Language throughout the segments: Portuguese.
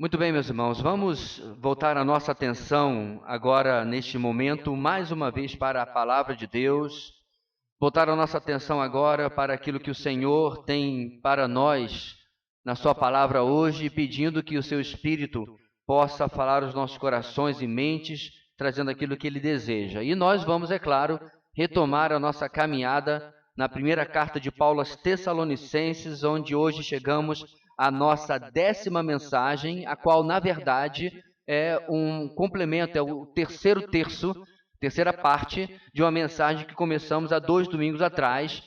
Muito bem, meus irmãos, vamos voltar a nossa atenção agora, neste momento, mais uma vez para a palavra de Deus, voltar a nossa atenção agora para aquilo que o Senhor tem para nós na sua palavra hoje, pedindo que o seu Espírito possa falar aos nossos corações e mentes, trazendo aquilo que Ele deseja. E nós vamos, é claro, retomar a nossa caminhada na primeira carta de Paulo aos Tessalonicenses, onde hoje chegamos à nossa 10ª mensagem, a qual, na verdade, é um complemento, é o terceira parte de uma mensagem que começamos há 2 domingos atrás,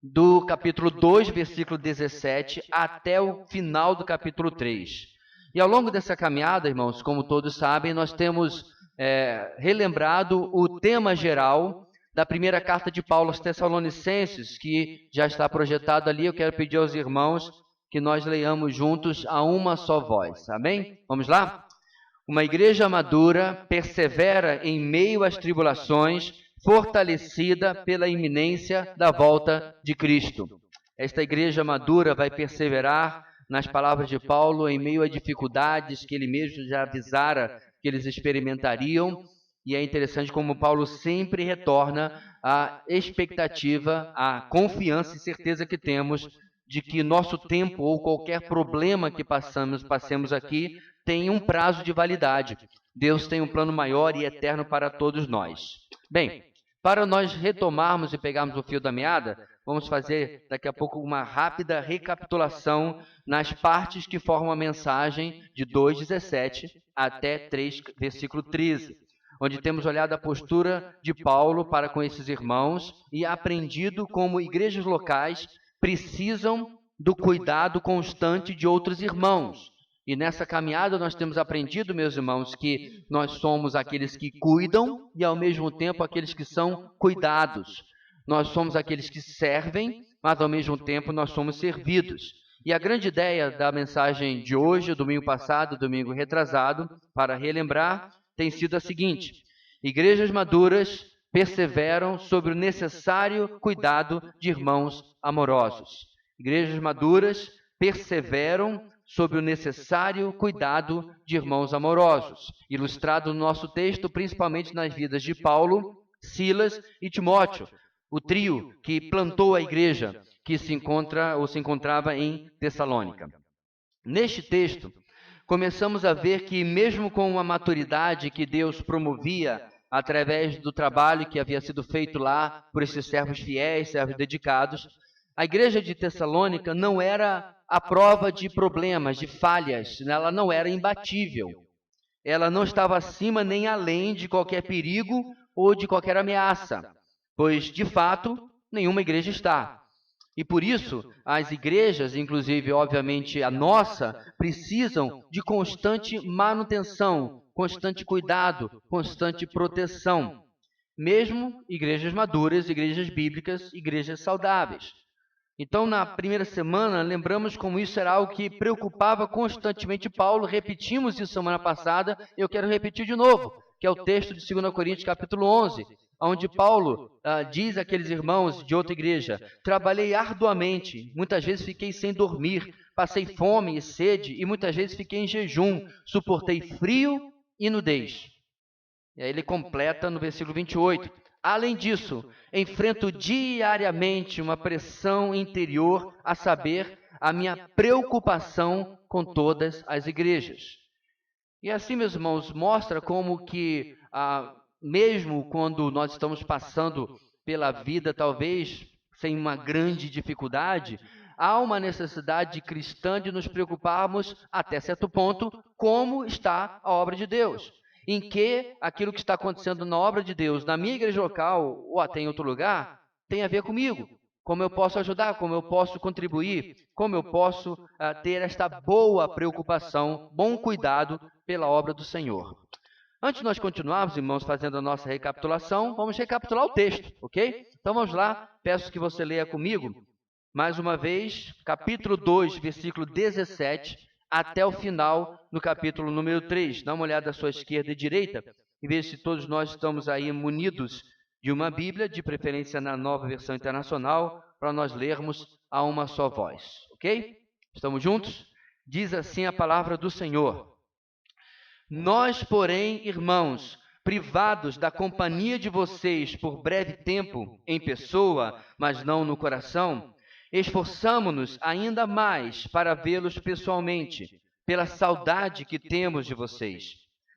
do capítulo 2, versículo 17, até o final do capítulo 3. E ao longo dessa caminhada, irmãos, como todos sabem, nós temos relembrado o tema geral da primeira carta de Paulo aos Tessalonicenses, que já está projetado ali. Eu quero pedir aos irmãos que nós leiamos juntos a uma só voz. Amém? Vamos lá? Uma igreja madura persevera em meio às tribulações, fortalecida pela iminência da volta de Cristo. Esta igreja madura vai perseverar, nas palavras de Paulo, em meio a dificuldades que ele mesmo já avisara que eles experimentariam. E é interessante como Paulo sempre retorna à expectativa, à confiança e certeza que temos de que nosso tempo ou qualquer problema que passemos aqui tem um prazo de validade. Deus tem um plano maior e eterno para todos nós. Bem, para nós retomarmos e pegarmos o fio da meada, vamos fazer daqui a pouco uma rápida recapitulação nas partes que formam a mensagem de 2:17 até 3, versículo 13, onde temos olhado a postura de Paulo para com esses irmãos e aprendido como igrejas locais precisam do cuidado constante de outros irmãos. E nessa caminhada nós temos aprendido, meus irmãos, que nós somos aqueles que cuidam e ao mesmo tempo aqueles que são cuidados. Nós somos aqueles que servem, mas ao mesmo tempo nós somos servidos. E a grande ideia da mensagem de hoje, domingo passado, domingo retrasado, para relembrar, tem sido a seguinte: igrejas maduras perseveram sobre o necessário cuidado de irmãos amorosos. Igrejas maduras perseveram sobre o necessário cuidado de irmãos amorosos, ilustrado no nosso texto, principalmente nas vidas de Paulo, Silas e Timóteo, o trio que plantou a igreja que se encontrava em Tessalônica. Neste texto, começamos a ver que, mesmo com a maturidade que Deus promovia através do trabalho que havia sido feito lá por esses servos fiéis, servos dedicados, a igreja de Tessalônica não era à prova de problemas, de falhas, ela não era imbatível. Ela não estava acima nem além de qualquer perigo ou de qualquer ameaça, pois, de fato, nenhuma igreja está. E por isso, as igrejas, inclusive, obviamente, a nossa, precisam de constante manutenção, constante cuidado, constante proteção. Mesmo igrejas maduras, igrejas bíblicas, igrejas saudáveis. Então, na primeira semana, lembramos como isso era algo que preocupava constantemente Paulo. Repetimos isso semana passada, e eu quero repetir de novo, que é o texto de 2 Coríntios, capítulo 11, onde Paulo diz àqueles irmãos de outra igreja: trabalhei arduamente, muitas vezes fiquei sem dormir, passei fome e sede, e muitas vezes fiquei em jejum, suportei frio e nudez. E aí ele completa no versículo 28. Além disso, enfrento diariamente uma pressão interior, a saber, a minha preocupação com todas as igrejas. E assim, meus irmãos, mostra como que, mesmo quando nós estamos passando pela vida, talvez sem uma grande dificuldade, há uma necessidade cristã de nos preocuparmos, até certo ponto, como está a obra de Deus. Em que aquilo que está acontecendo na obra de Deus, na minha igreja local ou até em outro lugar, tem a ver comigo. Como eu posso ajudar, como eu posso contribuir, como eu posso ter esta boa preocupação, bom cuidado pela obra do Senhor. Antes de nós continuarmos, irmãos, fazendo a nossa recapitulação, vamos recapitular o texto, ok? Então vamos lá, peço que você leia comigo, mais uma vez, capítulo 2, versículo 17, até o final no capítulo número 3. Dá uma olhada à sua esquerda e direita e veja se todos nós estamos aí munidos de uma Bíblia, de preferência na Nova Versão Internacional, para nós lermos a uma só voz, ok? Estamos juntos? Diz assim a palavra do Senhor: Nós, porém, irmãos, privados da companhia de vocês por breve tempo, em pessoa, mas não no coração, esforçamo-nos ainda mais para vê-los pessoalmente, pela saudade que temos de vocês.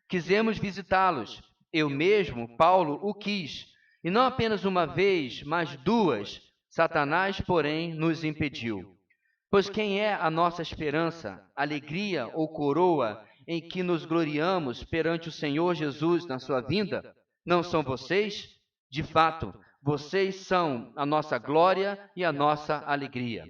Quisemos visitá-los. Eu mesmo, Paulo, o quis, e não apenas uma vez, mas duas. Satanás, porém, nos impediu. Pois quem é a nossa esperança, alegria ou coroa em que nos gloriamos perante o Senhor Jesus na sua vinda? Não são vocês? De fato, vocês são a nossa glória e a nossa alegria.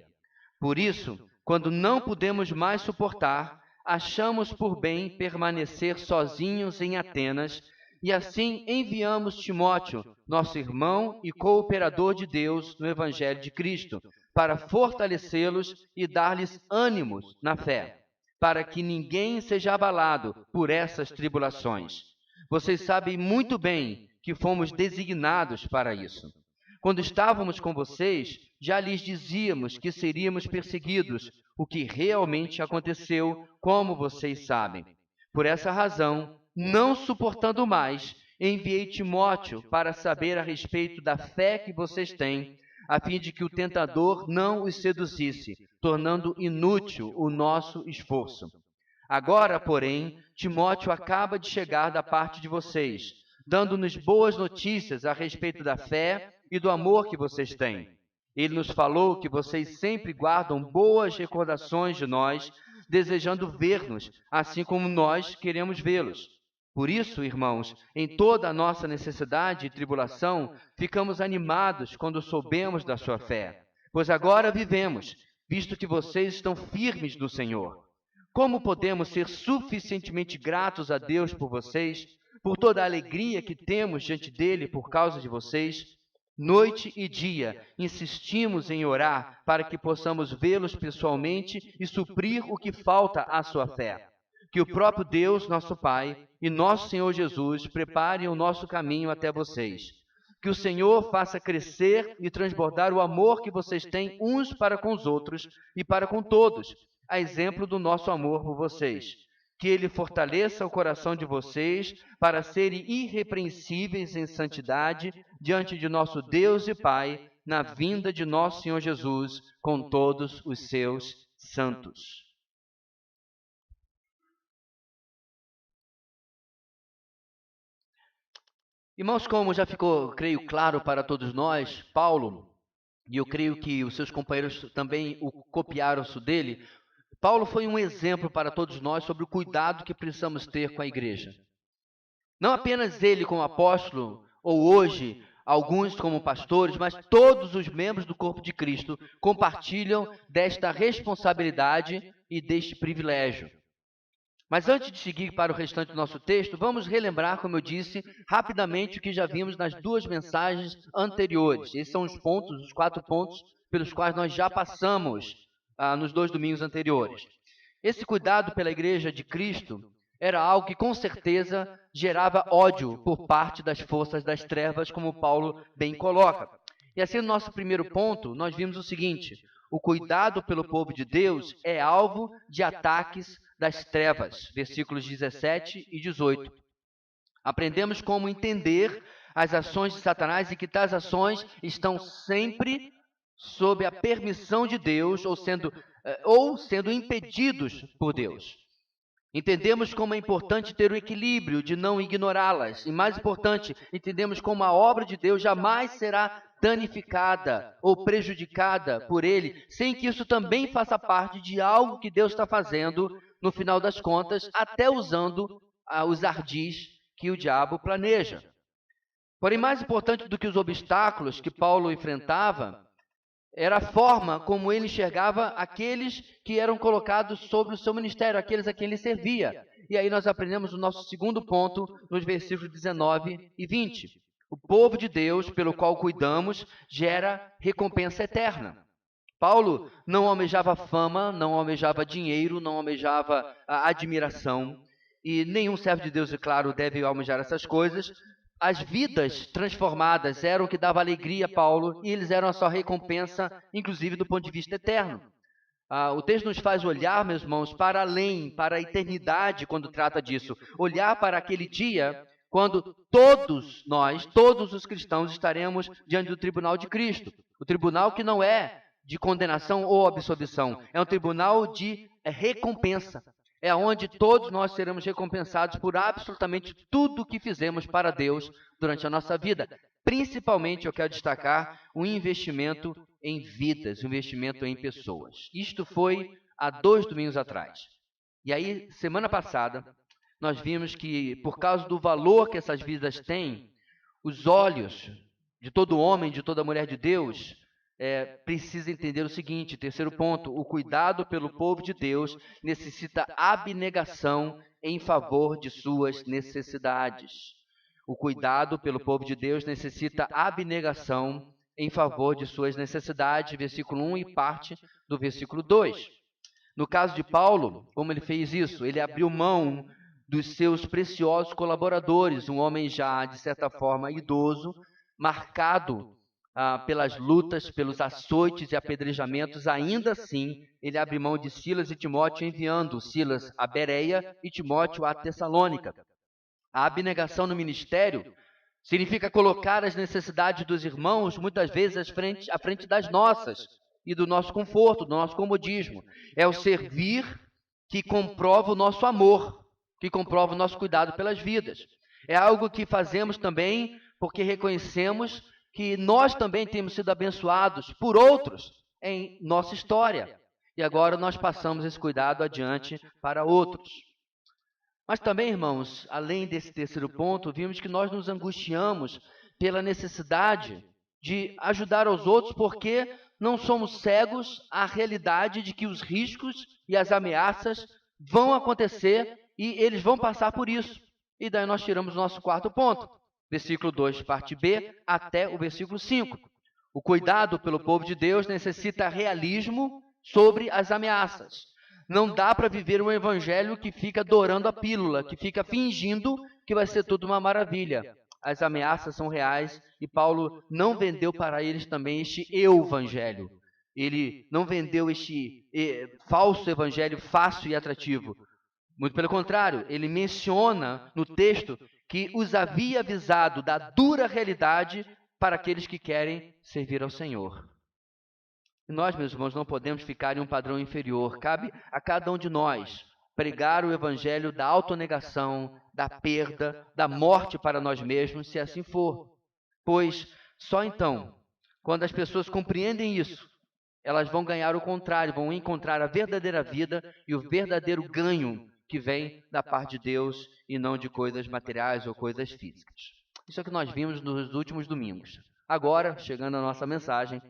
Por isso, quando não podemos mais suportar, achamos por bem permanecer sozinhos em Atenas, e assim enviamos Timóteo, nosso irmão e cooperador de Deus no Evangelho de Cristo, para fortalecê-los e dar-lhes ânimos na fé, para que ninguém seja abalado por essas tribulações. Vocês sabem muito bem que fomos designados para isso. Quando estávamos com vocês, já lhes dizíamos que seríamos perseguidos, o que realmente aconteceu, como vocês sabem. Por essa razão, não suportando mais, enviei Timóteo para saber a respeito da fé que vocês têm, a fim de que o tentador não os seduzisse, tornando inútil o nosso esforço. Agora, porém, Timóteo acaba de chegar da parte de vocês, dando-nos boas notícias a respeito da fé e do amor que vocês têm. Ele nos falou que vocês sempre guardam boas recordações de nós, desejando ver-nos, assim como nós queremos vê-los. Por isso, irmãos, em toda a nossa necessidade e tribulação, ficamos animados quando soubemos da sua fé, pois agora vivemos, visto que vocês estão firmes no Senhor. Como podemos ser suficientemente gratos a Deus por vocês, por toda a alegria que temos diante dele por causa de vocês? Noite e dia insistimos em orar para que possamos vê-los pessoalmente e suprir o que falta à sua fé. Que o próprio Deus, nosso Pai, e nosso Senhor Jesus preparem o nosso caminho até vocês. Que o Senhor faça crescer e transbordar o amor que vocês têm uns para com os outros e para com todos, a exemplo do nosso amor por vocês. Que Ele fortaleça o coração de vocês para serem irrepreensíveis em santidade diante de nosso Deus e Pai, na vinda de nosso Senhor Jesus com todos os seus santos. Irmãos, como já ficou, creio, claro para todos nós, Paulo, e eu creio que os seus companheiros também o copiaram isso dele, Paulo foi um exemplo para todos nós sobre o cuidado que precisamos ter com a igreja. Não apenas ele como apóstolo, ou hoje alguns como pastores, mas todos os membros do corpo de Cristo compartilham desta responsabilidade e deste privilégio. Mas antes de seguir para o restante do nosso texto, vamos relembrar, como eu disse, rapidamente o que já vimos nas duas mensagens anteriores. Esses são os pontos, os 4 pontos pelos quais nós já passamos nos 2 domingos anteriores. Esse cuidado pela igreja de Cristo era algo que com certeza gerava ódio por parte das forças das trevas, como Paulo bem coloca. E assim, no nosso primeiro ponto, nós vimos o seguinte: o cuidado pelo povo de Deus é alvo de ataques das trevas, versículos 17 e 18. Aprendemos como entender as ações de Satanás e que tais ações estão sempre sob a permissão de Deus ou sendo impedidos por Deus. Entendemos como é importante ter o equilíbrio de não ignorá-las. E mais importante, entendemos como a obra de Deus jamais será danificada ou prejudicada por ele, sem que isso também faça parte de algo que Deus está fazendo, no final das contas, até usando os ardis que o diabo planeja. Porém, mais importante do que os obstáculos que Paulo enfrentava, era a forma como ele enxergava aqueles que eram colocados sobre o seu ministério, aqueles a quem ele servia. E aí nós aprendemos o nosso segundo ponto nos versículos 19 e 20. O povo de Deus, pelo qual cuidamos, gera recompensa eterna. Paulo não almejava fama, não almejava dinheiro, não almejava admiração. E nenhum servo de Deus, é claro, deve almejar essas coisas. As vidas transformadas eram o que dava alegria a Paulo, e eles eram a sua recompensa, inclusive do ponto de vista eterno. O texto nos faz olhar, meus irmãos, para além, para a eternidade, quando trata disso. Olhar para aquele dia quando todos nós, todos os cristãos, estaremos diante do tribunal de Cristo. O tribunal que não é de condenação ou absolvição, é um tribunal de recompensa. É onde todos nós seremos recompensados por absolutamente tudo que fizemos para Deus durante a nossa vida. Principalmente, eu quero destacar o investimento em vidas, o investimento em pessoas. Isto foi há 2 domingos atrás. E aí, semana passada, nós vimos que, por causa do valor que essas vidas têm, os olhos de todo homem, de toda mulher de Deus, precisa entender o seguinte, terceiro ponto: o cuidado pelo povo de Deus necessita abnegação em favor de suas necessidades. O cuidado pelo povo de Deus necessita abnegação em favor de suas necessidades, versículo 1 e parte do versículo 2. No caso de Paulo, como ele fez isso? Ele abriu mão dos seus preciosos colaboradores, um homem já, de certa forma, idoso, marcado pelas lutas, pelos açoites e apedrejamentos. Ainda assim, ele abre mão de Silas e Timóteo, enviando Silas a Bereia e Timóteo a Tessalônica. A abnegação no ministério significa colocar as necessidades dos irmãos, muitas vezes, à frente das nossas e do nosso conforto, do nosso comodismo. É o servir que comprova o nosso amor, que comprova o nosso cuidado pelas vidas. É algo que fazemos também porque reconhecemos que nós também temos sido abençoados por outros em nossa história. E agora nós passamos esse cuidado adiante para outros. Mas também, irmãos, além desse terceiro ponto, vimos que nós nos angustiamos pela necessidade de ajudar aos outros porque não somos cegos à realidade de que os riscos e as ameaças vão acontecer e eles vão passar por isso. E daí nós tiramos o nosso quarto ponto, versículo 2, parte B, até o versículo 5. O cuidado pelo povo de Deus necessita realismo sobre as ameaças. Não dá para viver um evangelho que fica dourando a pílula, que fica fingindo que vai ser tudo uma maravilha. As ameaças são reais e Paulo não vendeu para eles também este evangelho. Ele não vendeu este falso evangelho fácil e atrativo. Muito pelo contrário, ele menciona no texto que os havia avisado da dura realidade para aqueles que querem servir ao Senhor. E nós, meus irmãos, não podemos ficar em um padrão inferior. Cabe a cada um de nós pregar o evangelho da autonegação, da perda, da morte para nós mesmos, se assim for. Pois só então, quando as pessoas compreendem isso, elas vão ganhar o contrário, vão encontrar a verdadeira vida e o verdadeiro ganho que vem da parte de Deus e não de coisas materiais ou coisas físicas. Isso é o que nós vimos nos últimos domingos. Agora, chegando à nossa mensagem,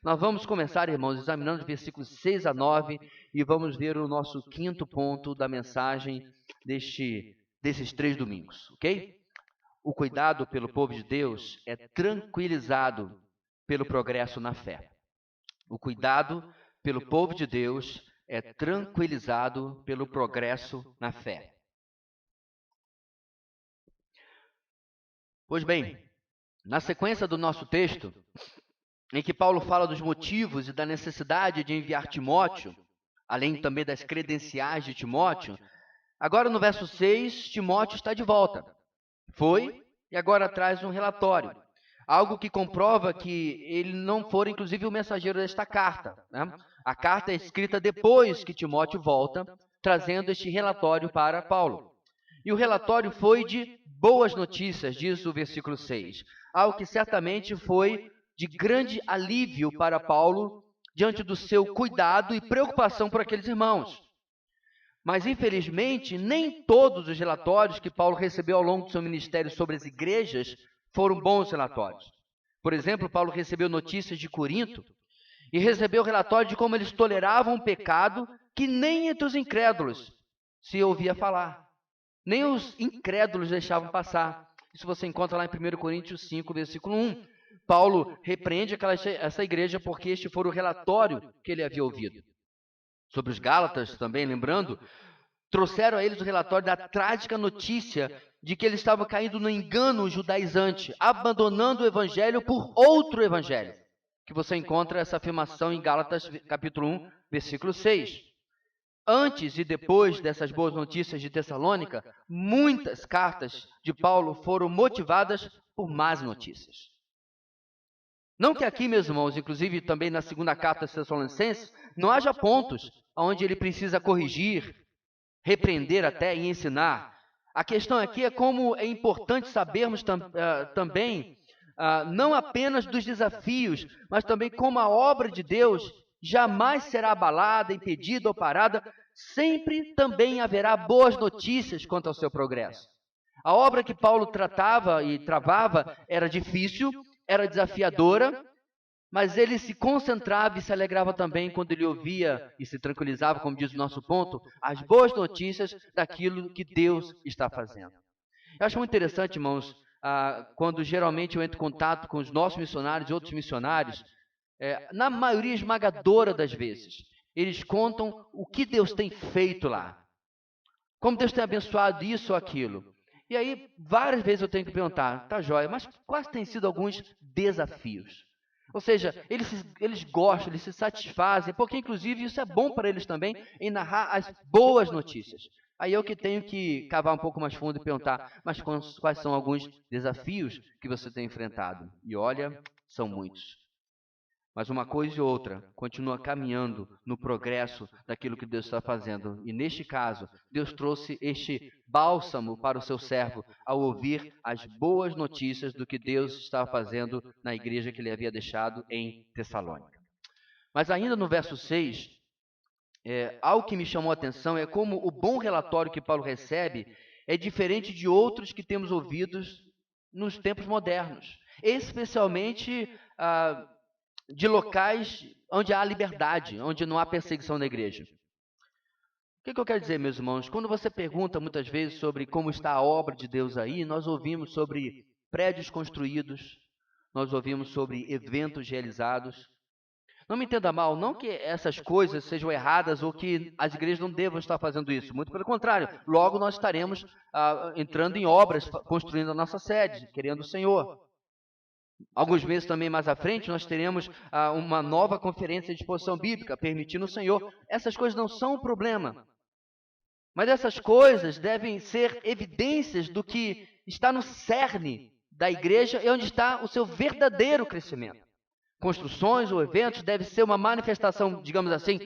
nós vamos começar, irmãos, examinando os versículos 6 a 9 e vamos ver o nosso quinto ponto da mensagem desses 3 domingos, ok? O cuidado pelo povo de Deus é tranquilizado pelo progresso na fé. O cuidado pelo povo de Deus é tranquilizado pelo progresso na fé. Pois bem, na sequência do nosso texto, em que Paulo fala dos motivos e da necessidade de enviar Timóteo, além também das credenciais de Timóteo, agora no verso 6, Timóteo está de volta. Foi e agora traz um relatório. Algo que comprova que ele não for, inclusive, o mensageiro desta carta, né? A carta é escrita depois que Timóteo volta, trazendo este relatório para Paulo. E o relatório foi de boas notícias, diz o versículo 6. Algo que certamente foi de grande alívio para Paulo, diante do seu cuidado e preocupação por aqueles irmãos. Mas, infelizmente, nem todos os relatórios que Paulo recebeu ao longo do seu ministério sobre as igrejas foram bons relatórios. Por exemplo, Paulo recebeu notícias de Corinto e recebeu relatório de como eles toleravam um pecado que nem entre os incrédulos se ouvia falar. Nem os incrédulos deixavam passar. Isso você encontra lá em 1 Coríntios 5, versículo 1. Paulo repreende essa igreja porque este foi o relatório que ele havia ouvido. Sobre os Gálatas também, lembrando, trouxeram a eles o relatório da trágica notícia de que eles estavam caindo no engano judaizante, abandonando o evangelho por outro evangelho. que você encontra essa afirmação em Gálatas capítulo 1, versículo 6. Antes e depois dessas boas notícias de Tessalônica, muitas cartas de Paulo foram motivadas por más notícias. Não que aqui, meus irmãos, inclusive também na segunda carta aos Tessalonicenses, não haja pontos onde ele precisa corrigir, repreender até e ensinar. A questão aqui é como é importante sabermos também, não apenas dos desafios, mas também como a obra de Deus jamais será abalada, impedida ou parada, sempre também haverá boas notícias quanto ao seu progresso. A obra que Paulo tratava e travava era difícil, era desafiadora, mas ele se concentrava e se alegrava também quando ele ouvia e se tranquilizava, como diz o nosso ponto, as boas notícias daquilo que Deus está fazendo. Eu acho muito interessante, irmãos, quando geralmente eu entro em contato com os nossos missionários e outros missionários, na maioria esmagadora das vezes, eles contam o que Deus tem feito lá, como Deus tem abençoado isso ou aquilo. E aí, várias vezes eu tenho que perguntar, tá joia, mas quais têm sido alguns desafios? Ou seja, eles gostam, eles se satisfazem, porque inclusive isso é bom para eles também, em narrar as boas notícias. Aí eu que tenho que cavar um pouco mais fundo e perguntar, mas quais são alguns desafios que você tem enfrentado? E olha, são muitos. Mas uma coisa e outra continua caminhando no progresso daquilo que Deus está fazendo. E neste caso, Deus trouxe este bálsamo para o seu servo ao ouvir as boas notícias do que Deus estava fazendo na igreja que ele havia deixado em Tessalônica. Mas ainda no verso 6, algo que me chamou a atenção é como o bom relatório que Paulo recebe é diferente de outros que temos ouvidos nos tempos modernos. Especialmente de locais onde há liberdade, onde não há perseguição na igreja. O que eu quero dizer, meus irmãos? Quando você pergunta muitas vezes sobre como está a obra de Deus aí, nós ouvimos sobre prédios construídos, nós ouvimos sobre eventos realizados. Não me entenda mal, não que essas coisas sejam erradas ou que as igrejas não devam estar fazendo isso. Muito pelo contrário, logo nós estaremos entrando em obras, construindo a nossa sede, querendo o Senhor. Alguns meses também mais à frente, nós teremos uma nova conferência de exposição bíblica, permitindo o Senhor. Essas coisas não são um problema. Mas essas coisas devem ser evidências do que está no cerne da igreja e onde está o seu verdadeiro crescimento. Construções ou eventos devem ser uma manifestação, digamos assim,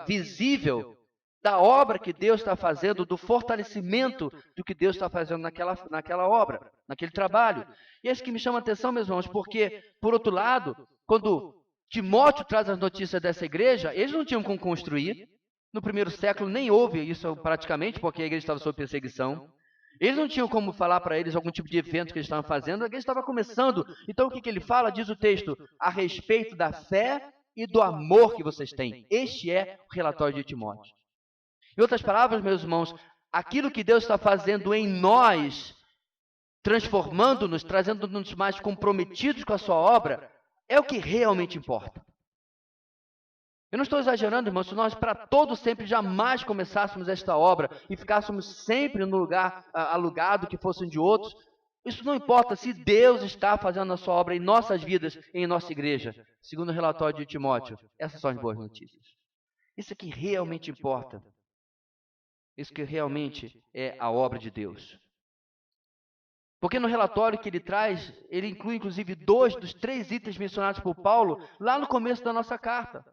visível da obra que Deus está fazendo, do fortalecimento do que Deus está fazendo naquela obra, naquele trabalho. E é isso que me chama a atenção, meus irmãos, porque, por outro lado, quando Timóteo traz as notícias dessa igreja, eles não tinham como construir. No primeiro século nem houve isso praticamente, porque a igreja estava sob perseguição. Eles não tinham como falar para eles algum tipo de evento que eles estavam fazendo, a igreja estava começando. Então o que ele fala? Diz o texto, a respeito da fé e do amor que vocês têm. Este é o relatório de Timóteo. Em outras palavras, meus irmãos, aquilo que Deus está fazendo em nós, transformando-nos, trazendo-nos mais comprometidos com a sua obra, é o que realmente importa. Eu não estou exagerando, irmãos, se nós para todo sempre jamais começássemos esta obra e ficássemos sempre no lugar alugado que fossem de outros, isso não importa se Deus está fazendo a sua obra em nossas vidas, em nossa igreja. Segundo o relatório de Timóteo, essas são as boas notícias. Isso é que realmente importa. Isso que realmente é a obra de Deus. Porque no relatório que ele traz, ele inclui inclusive 2 dos 3 itens mencionados por Paulo lá no começo da nossa carta.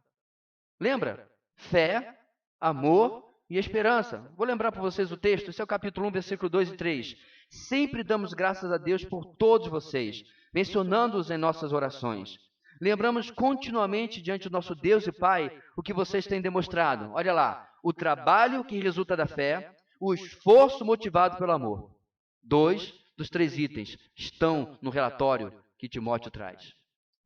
Lembra? Fé, amor e esperança. Vou lembrar para vocês o texto, esse é o capítulo 1, versículo 2 e 3. Sempre damos graças a Deus por todos vocês, mencionando-os em nossas orações. Lembramos continuamente diante do nosso Deus e Pai o que vocês têm demonstrado. Olha lá, o trabalho que resulta da fé, o esforço motivado pelo amor. 2 dos 3 itens estão no relatório que Timóteo traz.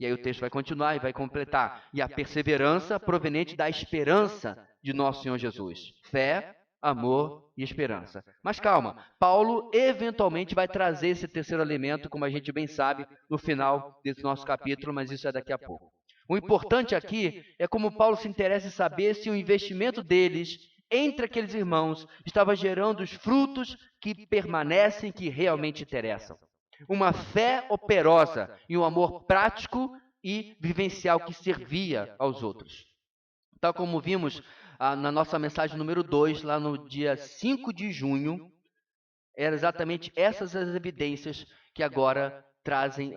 E aí o texto vai continuar e vai completar. E a perseverança proveniente da esperança de nosso Senhor Jesus. Fé, amor e esperança. Mas calma, Paulo eventualmente vai trazer esse terceiro elemento, como a gente bem sabe, no final desse nosso capítulo, mas isso é daqui a pouco. O importante aqui é como Paulo se interessa em saber se o investimento deles entre aqueles irmãos estava gerando os frutos que permanecem, que realmente interessam. Uma fé operosa e um amor prático e vivencial que servia aos outros. Tal como vimos na nossa mensagem número 2, lá no dia 5 de junho, eram exatamente essas as evidências que agora trazem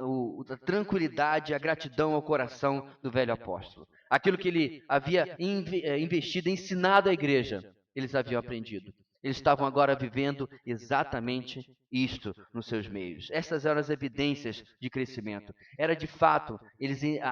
a tranquilidade, a gratidão ao coração do velho apóstolo. Aquilo que ele havia investido, ensinado à igreja, eles haviam aprendido. Eles estavam agora vivendo exatamente isto nos seus meios. Essas eram as evidências de crescimento. Era de fato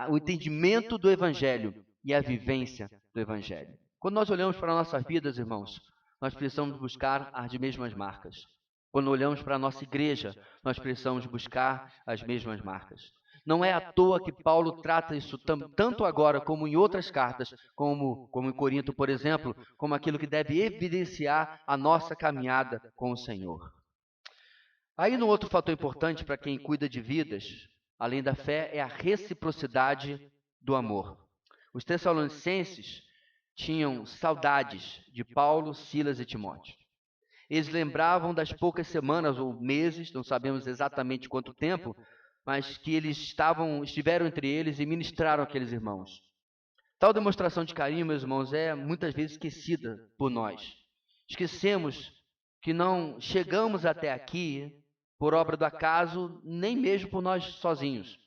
o entendimento do Evangelho e a vivência do Evangelho. Quando nós olhamos para nossas vidas, irmãos, nós precisamos buscar as mesmas marcas. Quando olhamos para a nossa igreja, nós precisamos buscar as mesmas marcas. Não é à toa que Paulo trata isso tanto agora como em outras cartas, como em Corinto, por exemplo, como aquilo que deve evidenciar a nossa caminhada com o Senhor. Aí, no outro fator importante para quem cuida de vidas, além da fé, é a reciprocidade do amor. Os Tessalonicenses tinham saudades de Paulo, Silas e Timóteo. Eles lembravam das poucas semanas ou meses, não sabemos exatamente quanto tempo, mas que eles estiveram entre eles e ministraram aqueles irmãos. Tal demonstração de carinho, meus irmãos, é muitas vezes esquecida por nós. Esquecemos que não chegamos até aqui por obra do acaso, nem mesmo por nós sozinhos.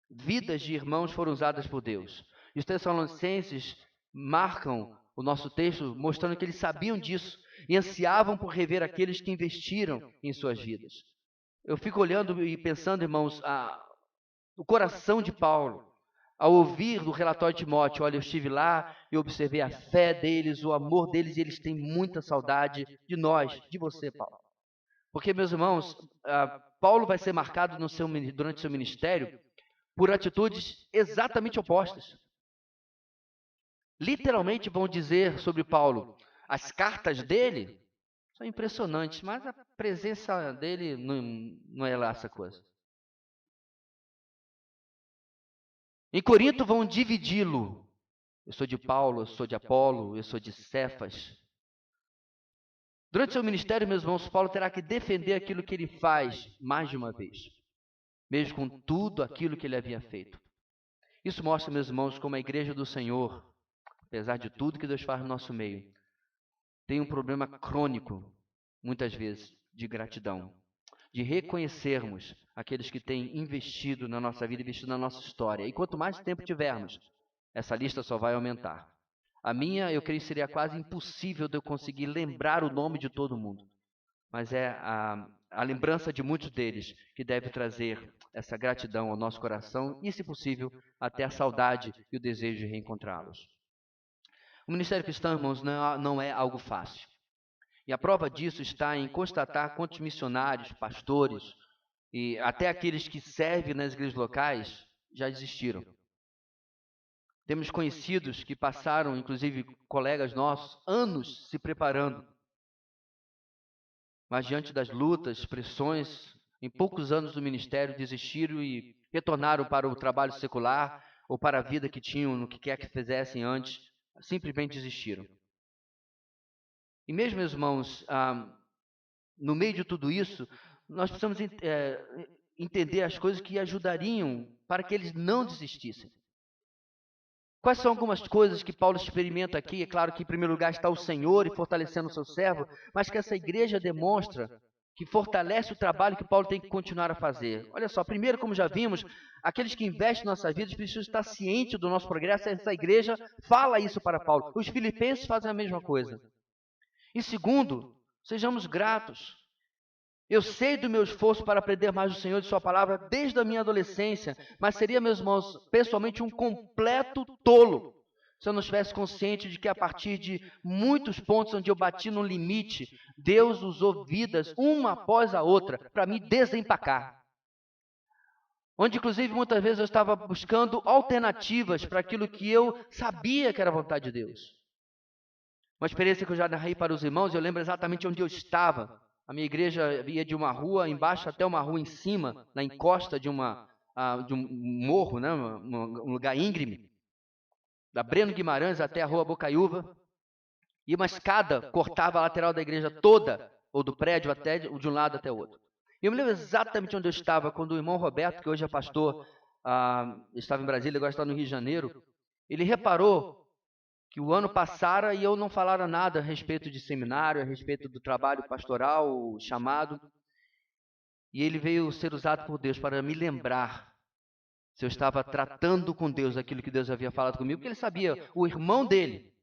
Vidas de irmãos foram usadas por Deus. E os Tessalonicenses marcam o nosso texto mostrando que eles sabiam disso e ansiavam por rever aqueles que investiram em suas vidas. Eu fico olhando e pensando, irmãos, o coração de Paulo, ao ouvir do relatório de Timóteo, olha, eu estive lá e observei a fé deles, o amor deles, e eles têm muita saudade de nós, de você, Paulo. Porque, meus irmãos, Paulo vai ser marcado durante seu ministério por atitudes exatamente opostas. Literalmente vão dizer sobre Paulo, as cartas dele são impressionantes, mas a presença dele não é lá essa coisa. Em Corinto vão dividi-lo. Eu sou de Paulo, eu sou de Apolo, eu sou de Cefas. Durante seu ministério, meus irmãos, Paulo terá que defender aquilo que ele faz mais de uma vez, mesmo com tudo aquilo que ele havia feito. Isso mostra, meus irmãos, como a igreja do Senhor, apesar de tudo que Deus faz no nosso meio, tem um problema crônico, muitas vezes, de gratidão, de reconhecermos aqueles que têm investido na nossa vida, investido na nossa história. E quanto mais tempo tivermos, essa lista só vai aumentar. A minha, eu creio, seria quase impossível de eu conseguir lembrar o nome de todo mundo. Mas é a lembrança de muitos deles que deve trazer essa gratidão ao nosso coração e, se possível, até a saudade e o desejo de reencontrá-los. O ministério cristão, irmãos, não é algo fácil. E a prova disso está em constatar quantos missionários, pastores e até aqueles que servem nas igrejas locais já desistiram. Temos conhecidos que passaram, inclusive colegas nossos, anos se preparando. Mas diante das lutas, pressões, em poucos anos do ministério desistiram e retornaram para o trabalho secular ou para a vida que tinham, no que quer que fizessem antes, simplesmente desistiram. E mesmo, meus irmãos, no meio de tudo isso, nós precisamos entender as coisas que ajudariam para que eles não desistissem. Quais são algumas coisas que Paulo experimenta aqui? É claro que em primeiro lugar está o Senhor e fortalecendo o seu servo, mas que essa igreja demonstra que fortalece o trabalho que Paulo tem que continuar a fazer. Olha só, primeiro, como já vimos, aqueles que investem em nossas vidas precisam estar cientes do nosso progresso. Essa igreja fala isso para Paulo. Os filipenses fazem a mesma coisa. E segundo, sejamos gratos. Eu sei do meu esforço para aprender mais do Senhor e de sua palavra desde a minha adolescência, mas seria, meus irmãos, pessoalmente um completo tolo se eu não estivesse consciente de que a partir de muitos pontos onde eu bati no limite, Deus usou vidas uma após a outra para me desempacar. Onde, inclusive, muitas vezes eu estava buscando alternativas para aquilo que eu sabia que era a vontade de Deus. Uma experiência que eu já narrei para os irmãos, eu lembro exatamente onde eu estava. A minha igreja ia de uma rua embaixo até uma rua em cima, na encosta de um morro, né? Um lugar íngreme, da Breno Guimarães até a rua Bocaiúva, e uma escada cortava a lateral da igreja toda, ou do prédio até de um lado até o outro. E eu me lembro exatamente onde eu estava, quando o irmão Roberto, que hoje é pastor, estava em Brasília, agora está no Rio de Janeiro, ele reparou que o ano passara e eu não falara nada a respeito de seminário, a respeito do trabalho pastoral, chamado, e ele veio ser usado por Deus para me lembrar se eu estava tratando com Deus aquilo que Deus havia falado comigo, porque ele sabia, o irmão dele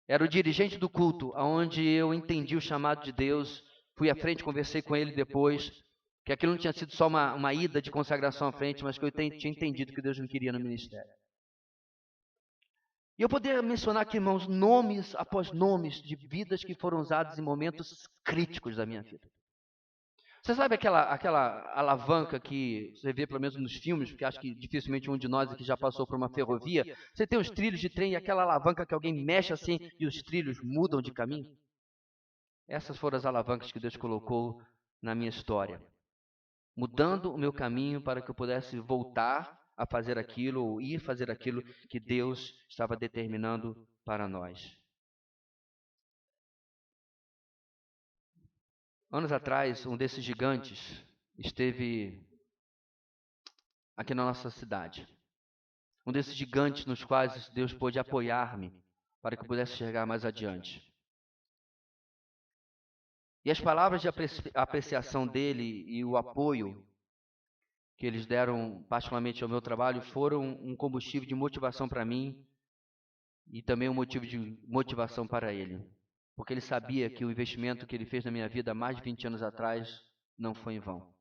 era o dirigente do culto, onde eu entendi o chamado de Deus, fui à frente, conversei com ele depois, que aquilo não tinha sido só uma ida de consagração à frente, mas que eu tinha entendido que Deus me queria no ministério. E eu poderia mencionar aqui, irmãos, nomes após nomes de vidas que foram usadas em momentos críticos da minha vida. Você sabe aquela alavanca que você vê pelo menos nos filmes, porque acho que dificilmente um de nós aqui já passou por uma ferrovia. Você tem os trilhos de trem e aquela alavanca que alguém mexe assim e os trilhos mudam de caminho? Essas foram as alavancas que Deus colocou na minha história, mudando o meu caminho para que eu pudesse voltar a fazer aquilo ou ir fazer aquilo que Deus estava determinando para nós. Anos atrás, um desses gigantes esteve aqui na nossa cidade. Um desses gigantes nos quais Deus pôde apoiar-me para que eu pudesse chegar mais adiante. E as palavras de apreciação dele e o apoio que eles deram particularmente ao meu trabalho foram um combustível de motivação para mim e também um motivo de motivação para ele. Porque ele sabia que o investimento que ele fez na minha vida há mais de 20 anos atrás não foi em vão.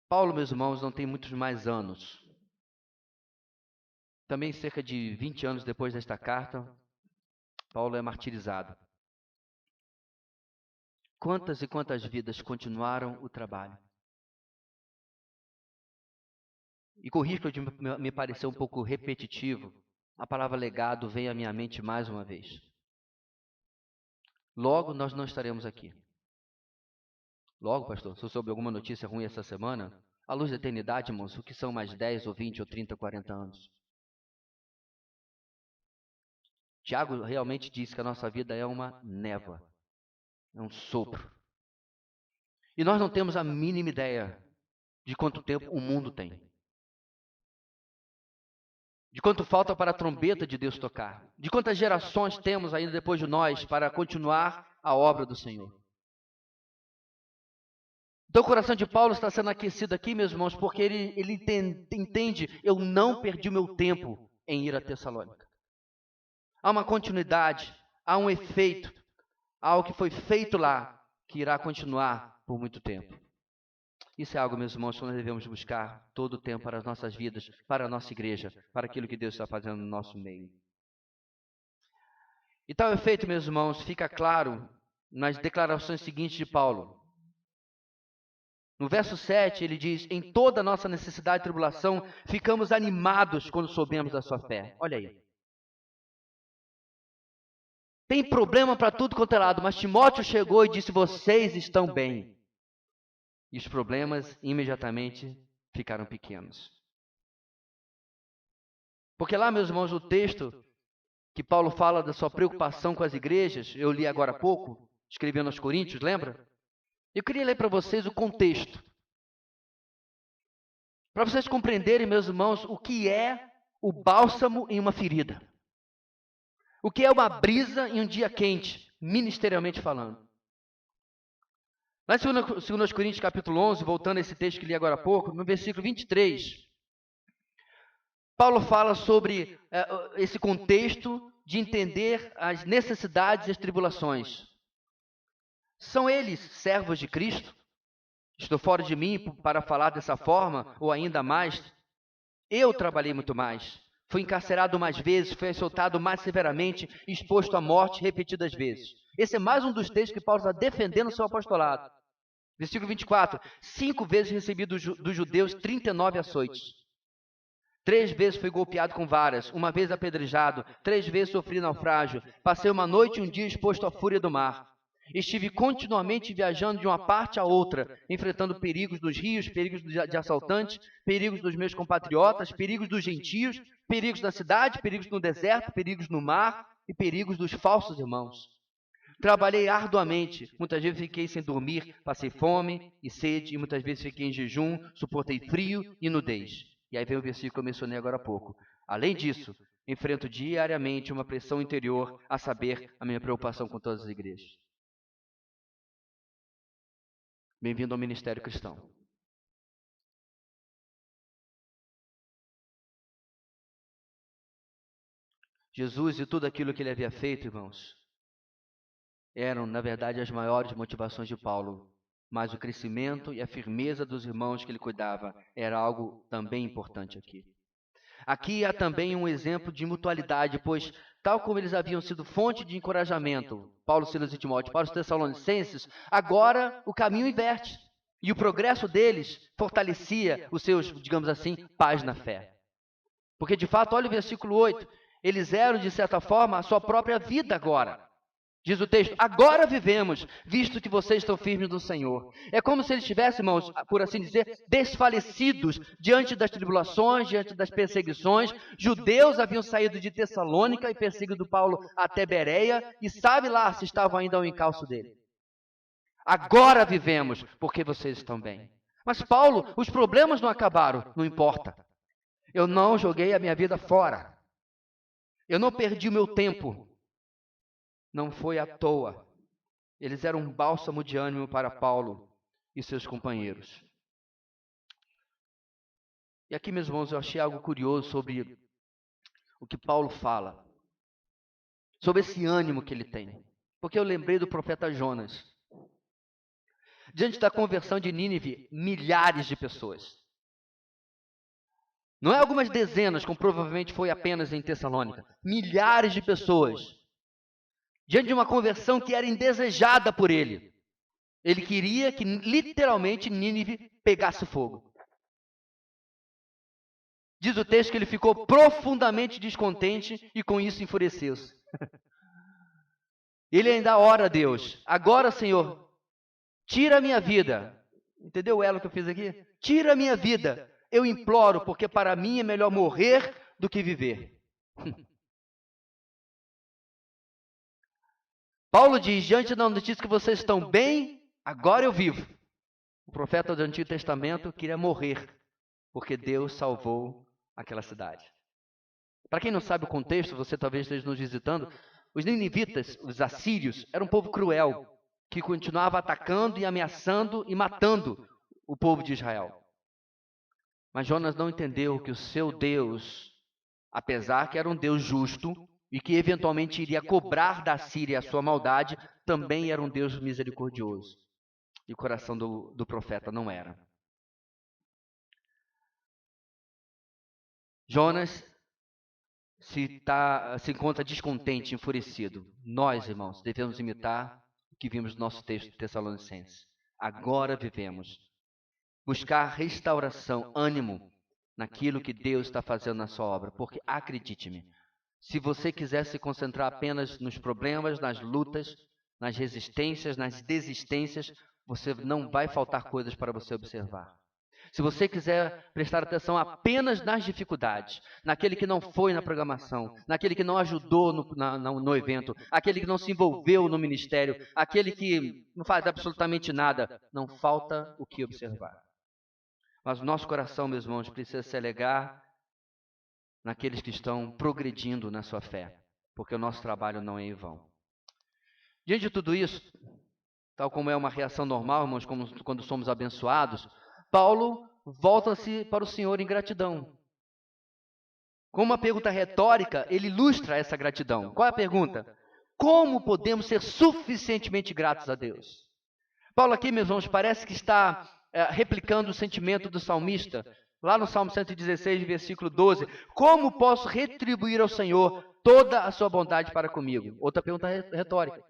Paulo, meus irmãos, não tem muitos mais anos. Também cerca de 20 anos depois desta carta, Paulo é martirizado. Quantas e quantas vidas continuaram o trabalho? E com o risco de me parecer um pouco repetitivo, a palavra legado vem à minha mente mais uma vez. Logo nós não estaremos aqui. Logo, pastor, se eu soube alguma notícia ruim essa semana, à luz da eternidade, irmãos, o que são mais 10 ou 20 ou 30, 40 anos? Tiago realmente diz que a nossa vida é uma névoa, é um sopro. E nós não temos a mínima ideia de quanto tempo o mundo tem. De quanto falta para a trombeta de Deus tocar. De quantas gerações temos ainda depois de nós para continuar a obra do Senhor. Então o coração de Paulo está sendo aquecido aqui, meus irmãos, porque ele entende, eu não perdi o meu tempo em ir a Tessalônica. Há uma continuidade, há um efeito, há algo que foi feito lá, que irá continuar por muito tempo. Isso é algo, meus irmãos, que nós devemos buscar todo o tempo para as nossas vidas, para a nossa igreja, para aquilo que Deus está fazendo no nosso meio. E tal efeito, meus irmãos, fica claro nas declarações seguintes de Paulo. No verso 7, ele diz, em toda a nossa necessidade e tribulação, ficamos animados quando soubemos da sua fé. Olha aí. Tem problema para tudo quanto é lado, mas Timóteo chegou e disse, vocês estão bem. E os problemas imediatamente ficaram pequenos. Porque lá, meus irmãos, o texto que Paulo fala da sua preocupação com as igrejas, eu li agora há pouco, escrevendo aos Coríntios, lembra? Eu queria ler para vocês o contexto. Para vocês compreenderem, meus irmãos, o que é o bálsamo em uma ferida. O que é uma brisa em um dia quente, ministerialmente falando. Lá em 2 Coríntios capítulo 11, voltando a esse texto que li agora há pouco, no versículo 23, Paulo fala sobre esse contexto de entender as necessidades e as tribulações. São eles servos de Cristo? Estou fora de mim para falar dessa forma, ou ainda mais? Eu trabalhei muito mais. Fui encarcerado mais vezes, fui açoitado mais severamente, exposto à morte repetidas vezes. Esse é mais um dos textos que Paulo está defendendo o seu apostolado. Versículo 24. 5 vezes recebi dos judeus 39 açoites. 3 vezes fui golpeado com varas, 1 vez apedrejado, 3 vezes sofri naufrágio. Passei uma noite e um dia exposto à fúria do mar. Estive continuamente viajando de uma parte a outra, enfrentando perigos dos rios, perigos de assaltantes, perigos dos meus compatriotas, perigos dos gentios, perigos da cidade, perigos no deserto, perigos no mar e perigos dos falsos irmãos. trabalhei arduamente, muitas vezes fiquei sem dormir, passei fome e sede, e muitas vezes fiquei em jejum, suportei frio e nudez. E aí vem o versículo que eu mencionei agora há pouco. Além disso, enfrento diariamente uma pressão interior, a saber, a minha preocupação com todas as igrejas. Bem-vindo ao Ministério Cristão. Jesus e tudo aquilo que ele havia feito, irmãos, eram, na verdade, as maiores motivações de Paulo. Mas o crescimento e a firmeza dos irmãos que ele cuidava era algo também importante aqui. Aqui há também um exemplo de mutualidade, pois, tal como eles haviam sido fonte de encorajamento, Paulo, Silas e Timóteo, para os Tessalonicenses, agora o caminho inverte. E o progresso deles fortalecia os seus, digamos assim, pais na fé. Porque, de fato, olha o versículo 8, eles eram, de certa forma, a sua própria vida agora. Diz o texto, agora vivemos, visto que vocês estão firmes no Senhor. É como se eles estivessem, irmãos, por assim dizer, desfalecidos diante das tribulações, diante das perseguições. Judeus haviam saído de Tessalônica e perseguido Paulo até Bereia, e sabe lá se estavam ainda ao encalço dele. Agora vivemos, porque vocês estão bem. Mas Paulo, os problemas não acabaram, não importa. Eu não joguei a minha vida fora. Eu não perdi o meu tempo. Não foi à toa. Eles eram um bálsamo de ânimo para Paulo e seus companheiros. E aqui, meus irmãos, eu achei algo curioso sobre o que Paulo fala. Sobre esse ânimo que ele tem. Porque eu lembrei do profeta Jonas. Diante da conversão de Nínive, milhares de pessoas. Não é algumas dezenas, como provavelmente foi apenas em Tessalônica. Milhares de pessoas. Diante de uma conversão que era indesejada por ele. Ele queria que literalmente Nínive pegasse fogo. Diz o texto que ele ficou profundamente descontente e com isso enfureceu-se. Ele ainda ora a Deus. Agora, Senhor, tira a minha vida. Entendeu o elo que eu fiz aqui? Tira a minha vida. Eu imploro, porque para mim é melhor morrer do que viver. Paulo diz, diante da notícia que vocês estão bem, agora eu vivo. O profeta do Antigo Testamento queria morrer, porque Deus salvou aquela cidade. Para quem não sabe o contexto, você talvez esteja nos visitando, os ninivitas, os assírios, eram um povo cruel, que continuava atacando e ameaçando e matando o povo de Israel. Mas Jonas não entendeu que o seu Deus, apesar que era um Deus justo, e que eventualmente iria cobrar da Síria a sua maldade, também era um Deus misericordioso. E o coração do profeta não era. Jonas se encontra descontente, enfurecido. Nós, irmãos, devemos imitar o que vimos no nosso texto de Tessalonicenses. Agora vivemos. Buscar restauração, ânimo naquilo que Deus está fazendo na sua obra. Porque, acredite-me, se você quiser se concentrar apenas nos problemas, nas lutas, nas resistências, nas desistências, você não vai faltar coisas para você observar. Se você quiser prestar atenção apenas nas dificuldades, naquele que não foi na programação, naquele que não ajudou no evento, aquele que não se envolveu no ministério, aquele que não faz absolutamente nada, não falta o que observar. Mas o nosso coração, meus irmãos, precisa se alegar naqueles que estão progredindo na sua fé, porque o nosso trabalho não é em vão. Diante de tudo isso, tal como é uma reação normal, irmãos, como quando somos abençoados, Paulo volta-se para o Senhor em gratidão. Com uma pergunta retórica, ele ilustra essa gratidão. Qual é a pergunta? Como podemos ser suficientemente gratos a Deus? Paulo aqui, meus irmãos, parece que está replicando o sentimento do salmista, lá no Salmo 116, versículo 12. Como posso retribuir ao Senhor toda a sua bondade para comigo? Outra pergunta retórica.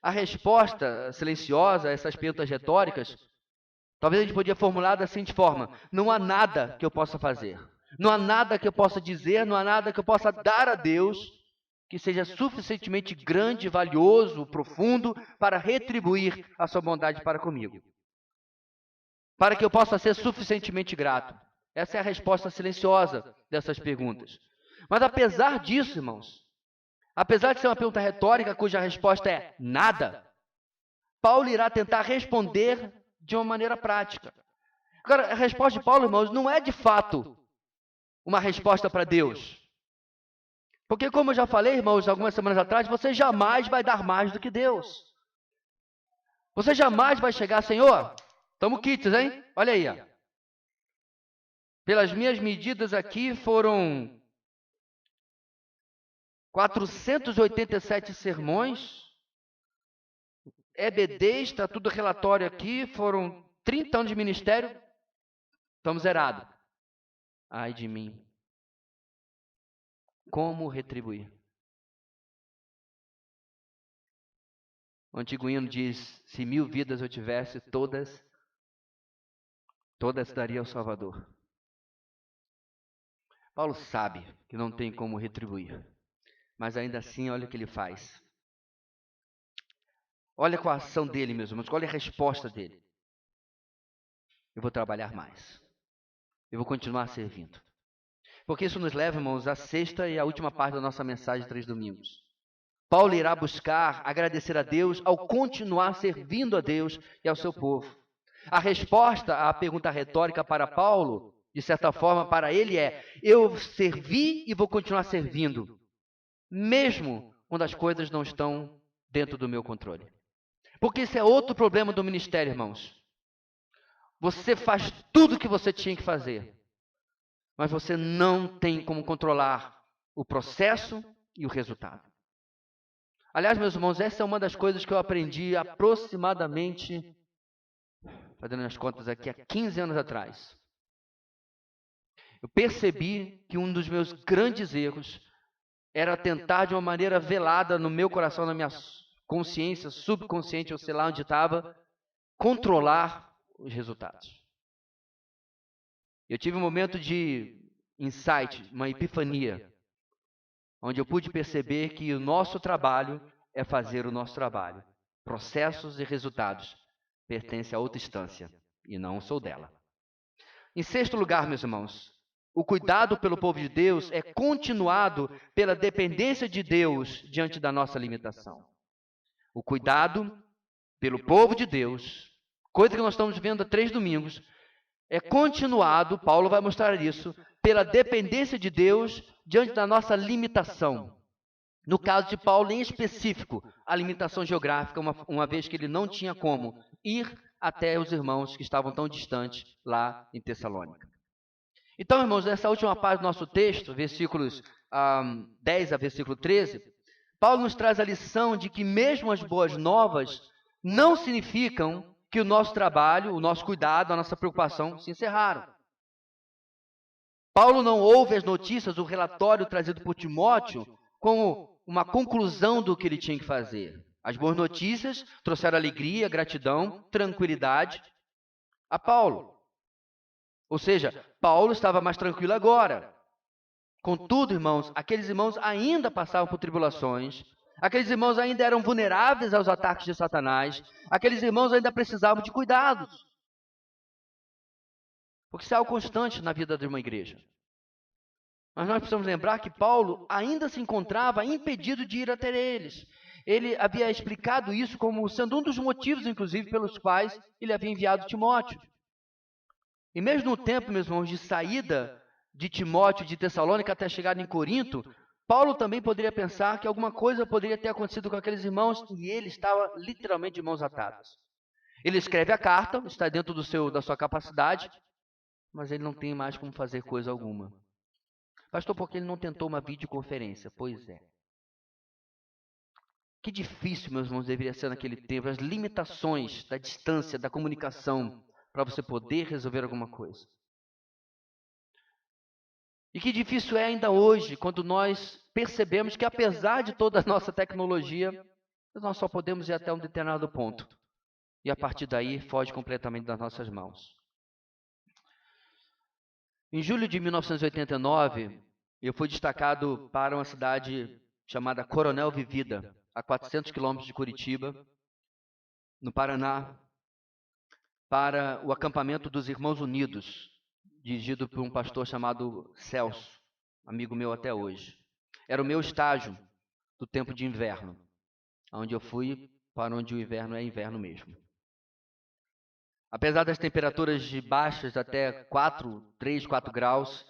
A resposta silenciosa a essas perguntas retóricas, talvez a gente podia formular da seguinte forma: não há nada que eu possa fazer, não há nada que eu possa dizer, não há nada que eu possa dar a Deus que seja suficientemente grande, valioso, profundo, para retribuir a sua bondade para comigo. Para que eu possa ser suficientemente grato. Essa é a resposta silenciosa dessas perguntas. Mas apesar disso, irmãos, Apesar de ser uma pergunta retórica cuja resposta é nada, Paulo irá tentar responder de uma maneira prática. Agora, a resposta de Paulo, irmãos, não é de fato uma resposta para Deus. Porque, como eu já falei, irmãos, algumas semanas atrás, você jamais vai dar mais do que Deus. Você jamais vai chegar, Senhor, estamos quites, hein? Olha aí. Ó. Pelas minhas medidas aqui foram 487 sermões, EBD, está tudo relatório aqui, foram 30 anos de ministério, estamos zerados. Ai de mim. Como retribuir? O antigo hino diz, se 1000 vidas eu tivesse, todas daria ao Salvador. Paulo sabe que não tem como retribuir, mas ainda assim, olha o que ele faz. Olha qual a ação dele, meus irmãos, olha a resposta dele. Eu vou trabalhar mais. Eu vou continuar servindo. Porque isso nos leva, irmãos, à sexta e à última parte da nossa mensagem de 3 domingos. Paulo irá buscar agradecer a Deus ao continuar servindo a Deus e ao seu povo. A resposta à pergunta retórica para Paulo, de certa forma, para ele é: eu servi e vou continuar servindo, mesmo quando as coisas não estão dentro do meu controle. Porque esse é outro problema do ministério, irmãos. Você faz tudo o que você tinha que fazer, mas você não tem como controlar o processo e o resultado. Aliás, meus irmãos, essa é uma das coisas que eu aprendi aproximadamente, fazendo as contas aqui, há 15 anos atrás. Eu percebi que um dos meus grandes erros era tentar de uma maneira velada no meu coração, na minha consciência, subconsciente, ou sei lá onde estava, controlar os resultados. Eu tive um momento de insight, uma epifania, onde eu pude perceber que o nosso trabalho é fazer o nosso trabalho. Processos e resultados pertencem a outra instância, e não sou dela. Em sexto lugar, meus irmãos, o cuidado pelo povo de Deus é continuado pela dependência de Deus diante da nossa limitação. O cuidado pelo povo de Deus, coisa que nós estamos vendo há 3 domingos, é continuado, Paulo vai mostrar isso, pela dependência de Deus diante da nossa limitação. No caso de Paulo, em específico, a limitação geográfica, uma vez que ele não tinha como ir até os irmãos que estavam tão distantes lá em Tessalônica. Então, irmãos, nessa última parte do nosso texto, versículos 10 a versículo 13, Paulo nos traz a lição de que mesmo as boas novas não significam que o nosso trabalho, o nosso cuidado, a nossa preocupação se encerraram. Paulo não ouve as notícias, o relatório trazido por Timóteo, como uma conclusão do que ele tinha que fazer. As boas notícias trouxeram alegria, gratidão, tranquilidade a Paulo. Ou seja, Paulo estava mais tranquilo agora. Contudo, irmãos, aqueles irmãos ainda passavam por tribulações, aqueles irmãos ainda eram vulneráveis aos ataques de Satanás, aqueles irmãos ainda precisavam de cuidados. Porque isso é algo constante na vida de uma igreja. Mas nós precisamos lembrar que Paulo ainda se encontrava impedido de ir até eles. Ele havia explicado isso como sendo um dos motivos, inclusive, pelos quais ele havia enviado Timóteo. E mesmo no tempo, meus irmãos, de saída de Timóteo de Tessalônica até chegar em Corinto, Paulo também poderia pensar que alguma coisa poderia ter acontecido com aqueles irmãos e ele estava literalmente de mãos atadas. Ele escreve a carta, está dentro da sua capacidade, mas ele não tem mais como fazer coisa alguma. Pastor, por que ele não tentou uma videoconferência? Pois é. Que difícil, meus irmãos, deveria ser naquele tempo, as limitações da distância, da comunicação, para você poder resolver alguma coisa. E que difícil é ainda hoje, quando nós percebemos que, apesar de toda a nossa tecnologia, nós só podemos ir até um determinado ponto. E a partir daí, foge completamente das nossas mãos. Em julho de 1989, eu fui destacado para uma cidade chamada Coronel Vivida, a 400 quilômetros de Curitiba, no Paraná, para o acampamento dos Irmãos Unidos, dirigido por um pastor chamado Celso, amigo meu até hoje. Era o meu estágio do tempo de inverno, onde eu fui para onde o inverno é inverno mesmo. Apesar das temperaturas de baixas até 3, 4 graus,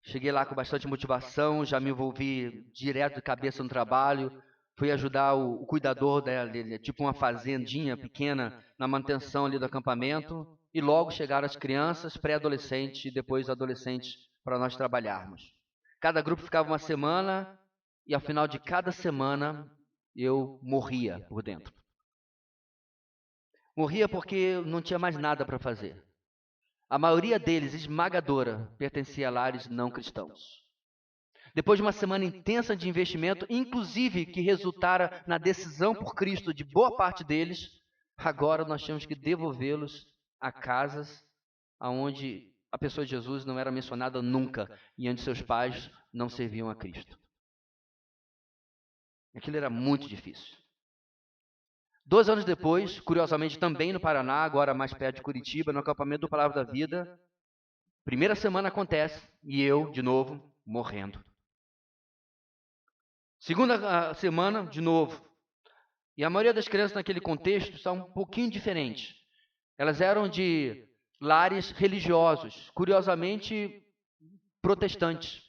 cheguei lá com bastante motivação, já me envolvi direto de cabeça no trabalho, fui ajudar o cuidador dele, tipo uma fazendinha pequena, na manutenção ali do acampamento, e logo chegaram as crianças, pré-adolescentes e depois adolescentes para nós trabalharmos. Cada grupo ficava uma semana e ao final de cada semana eu morria por dentro. Morria porque não tinha mais nada para fazer. A maioria deles, esmagadora, pertencia a lares não cristãos. Depois de uma semana intensa de investimento, inclusive que resultara na decisão por Cristo de boa parte deles, agora nós tínhamos que devolvê-los a casas onde a pessoa de Jesus não era mencionada nunca e onde seus pais não serviam a Cristo. Aquilo era muito difícil. 2 anos depois, curiosamente também no Paraná, agora mais perto de Curitiba, no acampamento do Palavra da Vida, primeira semana acontece e eu, de novo, morrendo. Segunda semana, de novo. E a maioria das crianças naquele contexto são um pouquinho diferentes. Elas eram de lares religiosos, curiosamente protestantes.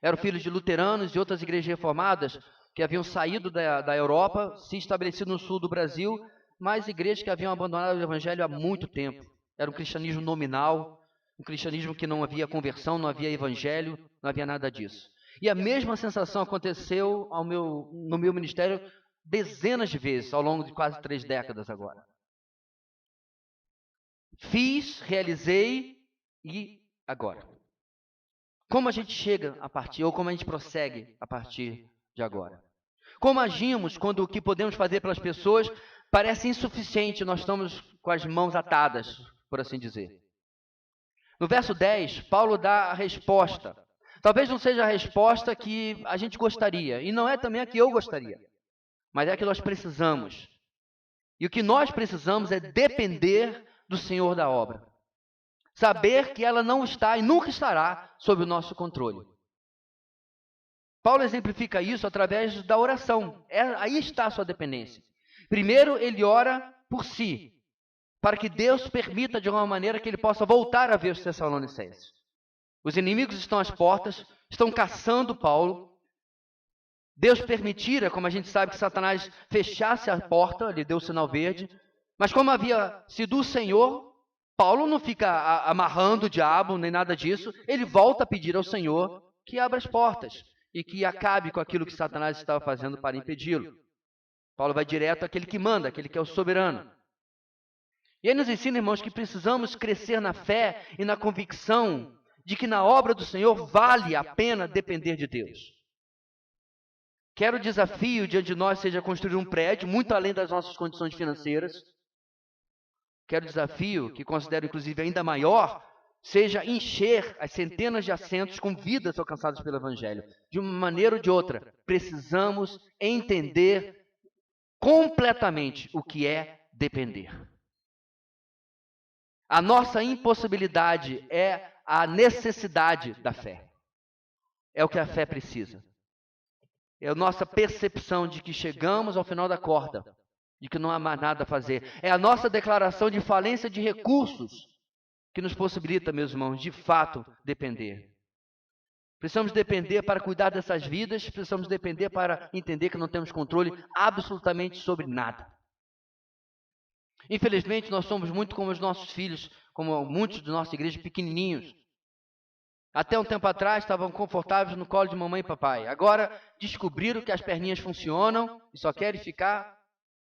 Eram filhos de luteranos e outras igrejas reformadas que haviam saído da Europa, se estabelecido no sul do Brasil, mas igrejas que haviam abandonado o evangelho há muito tempo. Era um cristianismo nominal, um cristianismo que não havia conversão, não havia evangelho, não havia nada disso. E a mesma sensação aconteceu no meu ministério dezenas de vezes, ao longo de quase 3 décadas agora. Fiz, realizei e agora? Como a gente chega a partir, ou como a gente prossegue a partir de agora? Como agimos quando o que podemos fazer pelas pessoas parece insuficiente, nós estamos com as mãos atadas, por assim dizer? No verso 10, Paulo dá a resposta. Talvez não seja a resposta que a gente gostaria, e não é também a que eu gostaria, mas é a que nós precisamos. E o que nós precisamos é depender do Senhor da obra. Saber que ela não está e nunca estará sob o nosso controle. Paulo exemplifica isso através da oração. Aí está a sua dependência. Primeiro, ele ora por si, para que Deus permita de alguma maneira que ele possa voltar a ver os Tessalonicenses. Os inimigos estão às portas, estão caçando Paulo. Deus permitira, como a gente sabe, que Satanás fechasse a porta, lhe deu o sinal verde, mas como havia sido o Senhor, Paulo não fica amarrando o diabo, nem nada disso, ele volta a pedir ao Senhor que abra as portas e que acabe com aquilo que Satanás estava fazendo para impedi-lo. Paulo vai direto àquele que manda, aquele que é o soberano. E ele nos ensina, irmãos, que precisamos crescer na fé e na convicção de que na obra do Senhor vale a pena depender de Deus. Quer o desafio diante de nós seja construir um prédio, muito além das nossas condições financeiras. Quer o desafio, que considero inclusive ainda maior, seja encher as centenas de assentos com vidas alcançadas pelo Evangelho. De uma maneira ou de outra, precisamos entender completamente o que é depender. A nossa impossibilidade é a necessidade da fé. É o que a fé precisa. É a nossa percepção de que chegamos ao final da corda, de que não há mais nada a fazer. É a nossa declaração de falência de recursos que nos possibilita, meus irmãos, de fato depender. Precisamos depender para cuidar dessas vidas, precisamos depender para entender que não temos controle absolutamente sobre nada. Infelizmente, nós somos muito como os nossos filhos, como muitos de nossa igreja pequenininhos. Até um tempo atrás estavam confortáveis no colo de mamãe e papai. Agora descobriram que as perninhas funcionam e só querem ficar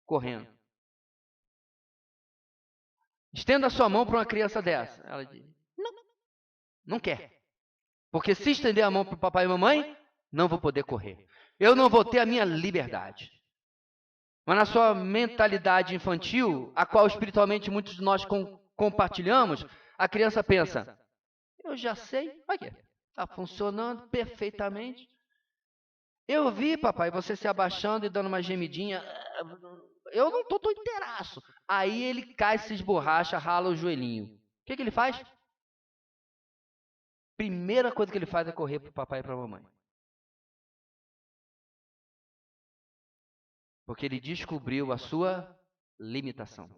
correndo. Estenda a sua mão para uma criança dessa. Ela diz, não quer. Porque se estender a mão para o papai e mamãe, não vou poder correr. Eu não vou ter a minha liberdade. Mas na sua mentalidade infantil, a qual espiritualmente muitos de nós compartilhamos, a criança pensa, eu já sei, olha, está funcionando perfeitamente. Eu vi, papai, você se abaixando e dando uma gemidinha. Eu não estou inteiraço. Aí ele cai, se esborracha, rala o joelhinho. O que ele faz? Primeira coisa que ele faz é correr para o papai e para a mamãe. Porque ele descobriu a sua limitação.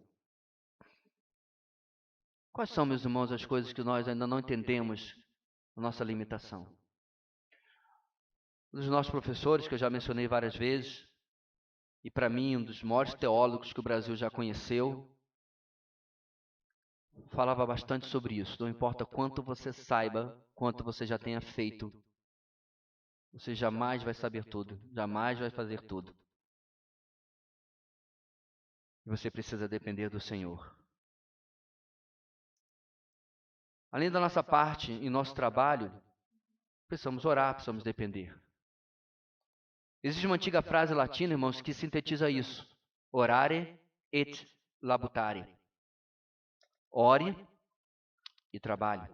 Quais são, meus irmãos, as coisas que nós ainda não entendemos a nossa limitação? Um dos nossos professores, que eu já mencionei várias vezes, e para mim um dos maiores teólogos que o Brasil já conheceu, falava bastante sobre isso. Não importa quanto você saiba, quanto você já tenha feito, você jamais vai saber tudo, jamais vai fazer tudo. E você precisa depender do Senhor. Além da nossa parte em nosso trabalho, precisamos orar, precisamos depender. Existe uma antiga frase latina, irmãos, que sintetiza isso. Orare et labutare. Ore e trabalhe.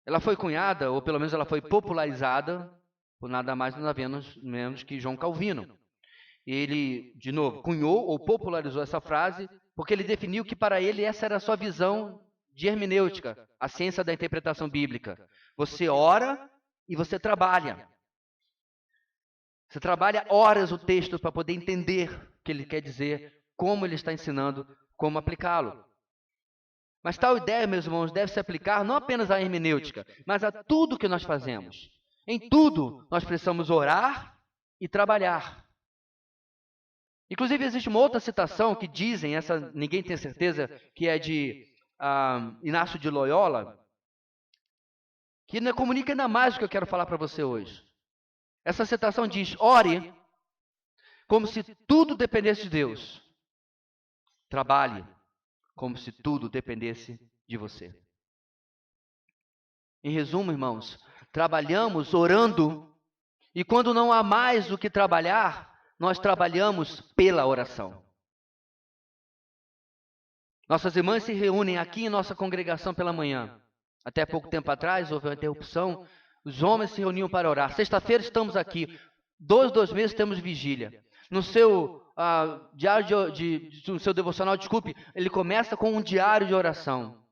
Ela foi cunhada, ou pelo menos ela foi popularizada, por nada mais nada menos que João Calvino. Ele, de novo, cunhou ou popularizou essa frase porque ele definiu que para ele essa era a sua visão de hermenêutica, a ciência da interpretação bíblica. Você ora e você trabalha. Você trabalha horas o texto para poder entender o que ele quer dizer, como ele está ensinando, como aplicá-lo. Mas tal ideia, meus irmãos, deve se aplicar não apenas à hermenêutica, mas a tudo que nós fazemos. Em tudo, nós precisamos orar e trabalhar. Inclusive, existe uma outra citação que dizem, essa ninguém tem certeza, que é de Inácio de Loyola, que comunica ainda mais o que eu quero falar para você hoje. Essa citação diz: ore como se tudo dependesse de Deus. Trabalhe como se tudo dependesse de você. Em resumo, irmãos, trabalhamos orando, e quando não há mais o que trabalhar, nós trabalhamos pela oração. Nossas irmãs se reúnem aqui em nossa congregação pela manhã. Até pouco tempo atrás, houve uma interrupção, os homens se reuniam para orar. Sexta-feira estamos aqui, 2 meses temos vigília. No seu diário no seu devocional, desculpe, ele começa com um diário de oração.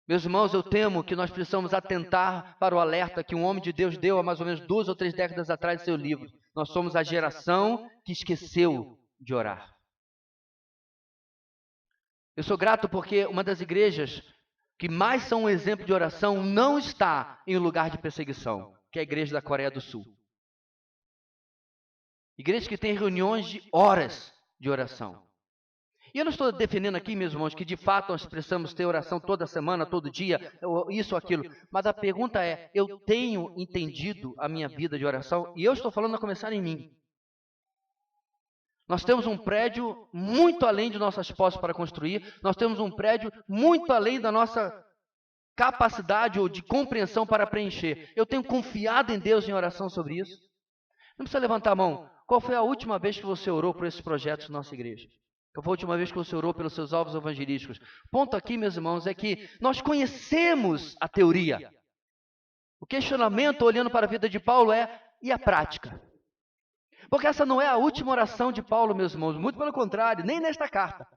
Meus irmãos, eu temo que nós precisamos atentar para o alerta que um homem de Deus deu há mais ou menos 2 ou 3 décadas atrás em seu livro. Nós somos a geração que esqueceu de orar. Eu sou grato porque uma das igrejas que mais são um exemplo de oração não está em um lugar de perseguição, que é a igreja da Coreia do Sul. Igreja que tem reuniões de horas de oração. E eu não estou defendendo aqui, meus irmãos, que de fato nós precisamos ter oração toda semana, todo dia, isso ou aquilo. Mas a pergunta é, eu tenho entendido a minha vida de oração? E eu estou falando a começar em mim. Nós temos um prédio muito além de nossas posses para construir. Nós temos um prédio muito além da nossa capacidade ou de compreensão para preencher. Eu tenho confiado em Deus em oração sobre isso. Não precisa levantar a mão. Qual foi a última vez que você orou por esses projetos da nossa igreja? Qual foi a última vez que você orou pelos seus alvos evangelísticos? Ponto aqui, meus irmãos, é que nós conhecemos a teoria. O questionamento, olhando para a vida de Paulo, é: e a prática? Porque essa não é a última oração de Paulo, meus irmãos. Muito pelo contrário, nem nesta carta.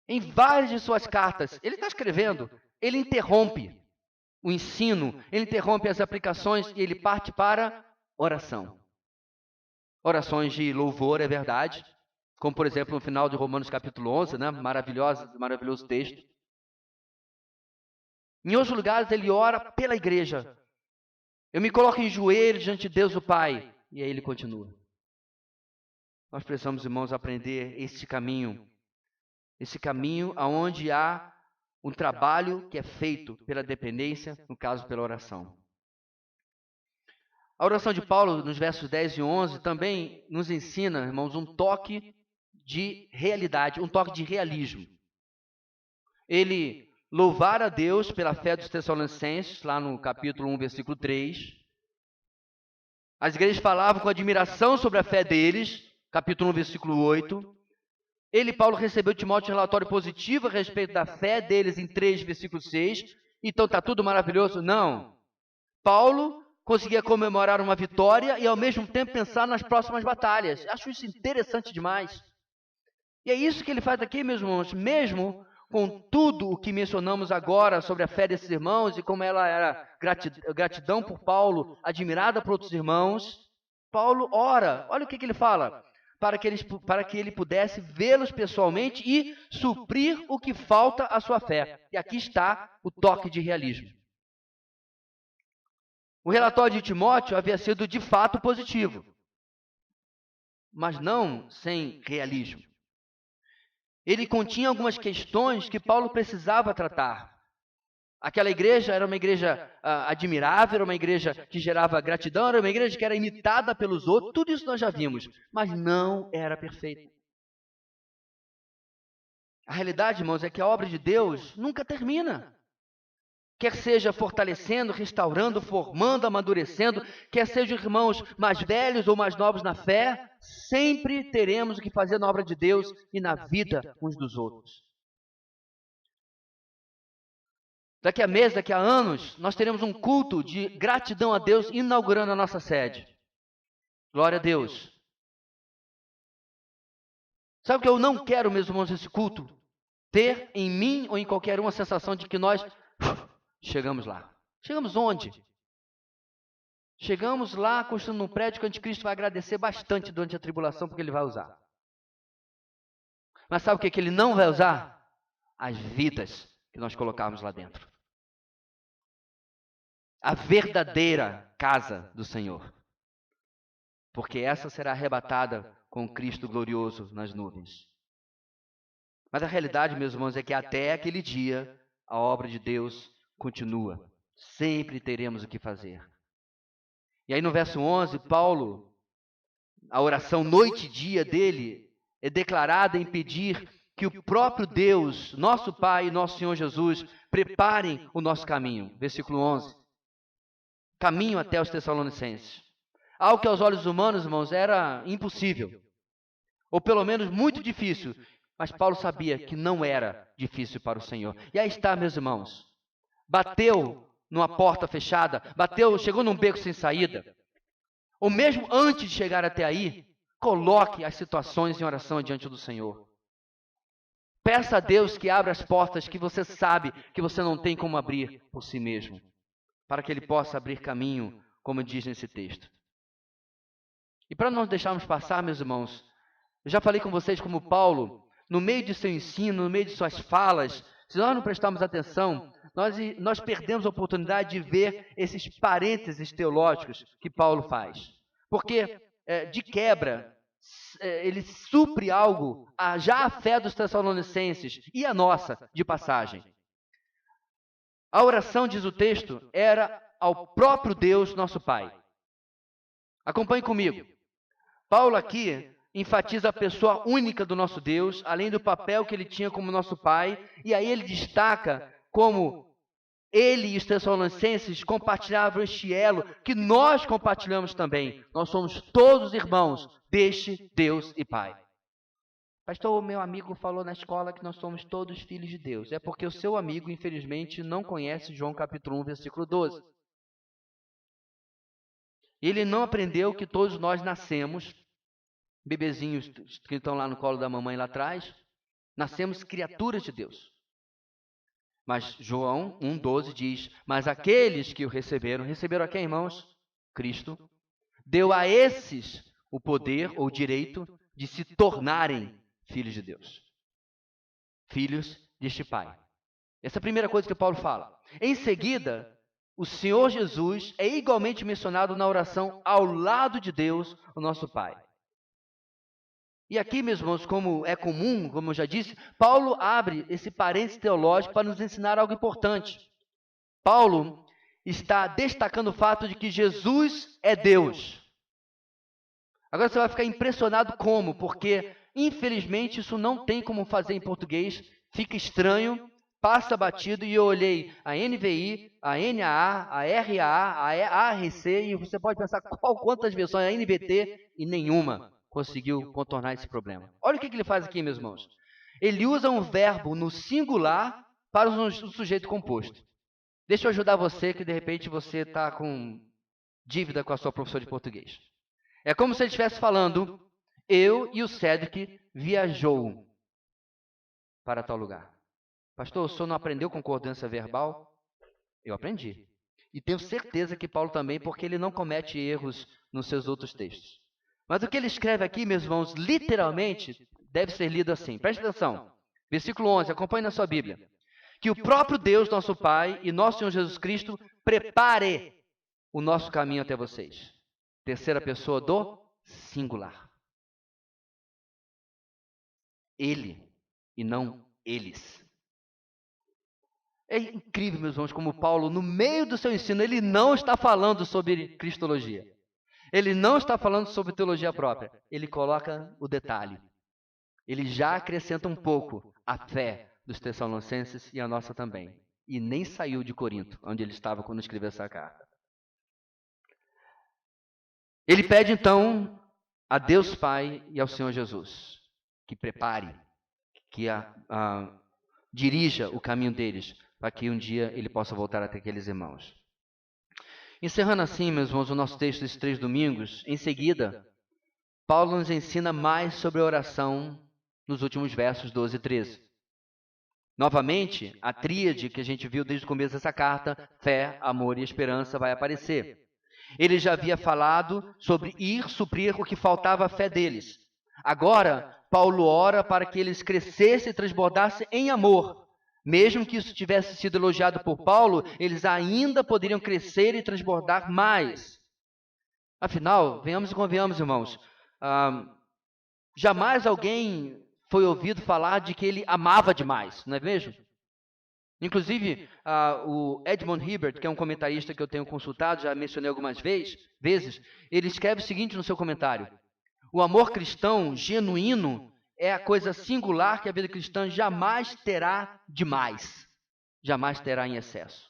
Em várias de suas cartas, ele está escrevendo, ele interrompe o ensino, ele interrompe as aplicações e ele parte para oração. Orações de louvor, é verdade, como por exemplo no final de Romanos capítulo 11, né? Maravilhoso texto. Em outros lugares ele ora pela igreja. Eu me coloco em joelhos diante de Deus o Pai. E aí ele continua. Nós precisamos, irmãos, aprender esse caminho aonde há um trabalho que é feito pela dependência, no caso pela oração. A oração de Paulo, nos versos 10 e 11, também nos ensina, irmãos, um toque de realidade, um toque de realismo. Ele louvar a Deus pela fé dos Tessalonicenses, lá no capítulo 1, versículo 3. As igrejas falavam com admiração sobre a fé deles, capítulo 1, versículo 8. Ele, Paulo, recebeu de Timóteo um relatório positivo a respeito da fé deles em 3, versículo 6. Então está tudo maravilhoso? Não. Paulo conseguia comemorar uma vitória e ao mesmo tempo pensar nas próximas batalhas. Acho isso interessante demais. E é isso que ele faz aqui, meus irmãos, mesmo com tudo o que mencionamos agora sobre a fé desses irmãos e como ela era gratidão por Paulo, admirada por outros irmãos, Paulo ora. Olha o que ele fala. Para que ele pudesse vê-los pessoalmente e suprir o que falta à sua fé. E aqui está o toque de realismo. O relatório de Timóteo havia sido de fato positivo, mas não sem realismo. Ele continha algumas questões que Paulo precisava tratar. Aquela igreja era uma igreja admirável, era uma igreja que gerava gratidão, era uma igreja que era imitada pelos outros, tudo isso nós já vimos, mas não era perfeita. A realidade, irmãos, é que a obra de Deus nunca termina. Quer seja fortalecendo, restaurando, formando, amadurecendo, quer sejam irmãos mais velhos ou mais novos na fé, sempre teremos o que fazer na obra de Deus e na vida uns dos outros. Daqui a meses, daqui a anos, nós teremos um culto de gratidão a Deus inaugurando a nossa sede. Glória a Deus. Sabe o que eu não quero, meus irmãos, nesse culto? Ter em mim ou em qualquer um a sensação de que nós chegamos lá. Chegamos onde? Chegamos lá construindo um prédio que o anticristo vai agradecer bastante durante a tribulação, porque ele vai usar. Mas sabe o que ele não vai usar? As vidas que nós colocarmos lá dentro. A verdadeira casa do Senhor. Porque essa será arrebatada com Cristo glorioso nas nuvens. Mas a realidade, meus irmãos, é que até aquele dia a obra de Deus continua. Sempre teremos o que fazer. E aí no verso 11, Paulo, a oração noite e dia dele é declarada em pedir que o próprio Deus, nosso Pai e nosso Senhor Jesus, preparem o nosso caminho. Versículo 11. Caminho até os Tessalonicenses. Algo que aos olhos humanos, irmãos, era impossível. Ou pelo menos muito difícil. Mas Paulo sabia que não era difícil para o Senhor. E aí está, meus irmãos. Bateu numa porta fechada, chegou num beco sem saída. Ou mesmo antes de chegar até aí, coloque as situações em oração diante do Senhor. Peça a Deus que abra as portas que você sabe que você não tem como abrir por si mesmo, para que Ele possa abrir caminho, como diz nesse texto. E para não deixarmos passar, meus irmãos, eu já falei com vocês como Paulo, no meio de seu ensino, no meio de suas falas, se nós não prestarmos atenção, nós perdemos a oportunidade de ver esses parênteses teológicos que Paulo faz. Porque, de quebra, ele supre algo, já a fé dos Tessalonicenses e a nossa, de passagem. A oração, diz o texto, era ao próprio Deus, nosso Pai. Acompanhe comigo. Paulo aqui enfatiza a pessoa única do nosso Deus, além do papel que ele tinha como nosso Pai, e aí ele destaca como ele e os Tessalonicenses compartilhavam este elo que nós compartilhamos também. Nós somos todos irmãos deste Deus e Pai. Pastor, o meu amigo falou na escola que nós somos todos filhos de Deus. É porque o seu amigo, infelizmente, não conhece João capítulo 1, versículo 12. Ele não aprendeu que todos nós nascemos, bebezinhos que estão lá no colo da mamãe lá atrás, nascemos criaturas de Deus. Mas João 1,12 diz, mas aqueles que o receberam a quem, irmãos? Cristo. Deu a esses o poder ou o direito de se tornarem filhos de Deus. Filhos deste Pai. Essa é a primeira coisa que Paulo fala. Em seguida, o Senhor Jesus é igualmente mencionado na oração ao lado de Deus, o nosso Pai. E aqui, meus irmãos, como é comum, como eu já disse, Paulo abre esse parênteses teológico para nos ensinar algo importante. Paulo está destacando o fato de que Jesus é Deus. Agora você vai ficar impressionado como, porque infelizmente isso não tem como fazer em português, fica estranho, passa batido, e eu olhei a NVI, a NAA, a RAA, a ARC, e você pode pensar quantas versões, a NVT, e nenhuma conseguiu contornar esse problema. Olha o que ele faz aqui, meus irmãos. Ele usa um verbo no singular para um sujeito composto. Deixa eu ajudar você, que de repente você está com dívida com a sua professora de português. É como se ele estivesse falando, eu e o Cedric viajou para tal lugar. Pastor, o senhor não aprendeu concordância verbal? Eu aprendi. E tenho certeza que Paulo também, porque ele não comete erros nos seus outros textos. Mas o que ele escreve aqui, meus irmãos, literalmente deve ser lido assim. Preste atenção. Versículo 11, acompanhe na sua Bíblia. Que o próprio Deus, nosso Pai, e nosso Senhor Jesus Cristo prepare o nosso caminho até vocês. Terceira pessoa do singular. Ele e não eles. É incrível, meus irmãos, como Paulo, no meio do seu ensino, ele não está falando sobre cristologia. Ele não está falando sobre teologia própria. Ele coloca o detalhe. Ele já acrescenta um pouco a fé dos Tessalonicenses e a nossa também. E nem saiu de Corinto, onde ele estava quando escreveu essa carta. Ele pede então a Deus Pai e ao Senhor Jesus que prepare, que dirija o caminho deles, para que um dia ele possa voltar até aqueles irmãos. Encerrando assim, meus irmãos, o nosso texto desses 3 domingos, em seguida, Paulo nos ensina mais sobre a oração nos últimos versos 12 e 13. Novamente, a tríade que a gente viu desde o começo dessa carta, fé, amor e esperança, vai aparecer. Ele já havia falado sobre ir suprir o que faltava à fé deles. Agora, Paulo ora para que eles crescessem e transbordassem em amor. Mesmo que isso tivesse sido elogiado por Paulo, eles ainda poderiam crescer e transbordar mais. Afinal, venhamos e convenhamos, irmãos, jamais alguém foi ouvido falar de que ele amava demais, não é mesmo? Inclusive, o Edmund Hibbert, que é um comentarista que eu tenho consultado, já mencionei algumas vezes, ele escreve o seguinte no seu comentário: o amor cristão genuíno é a coisa singular que a vida cristã jamais terá demais, jamais terá em excesso.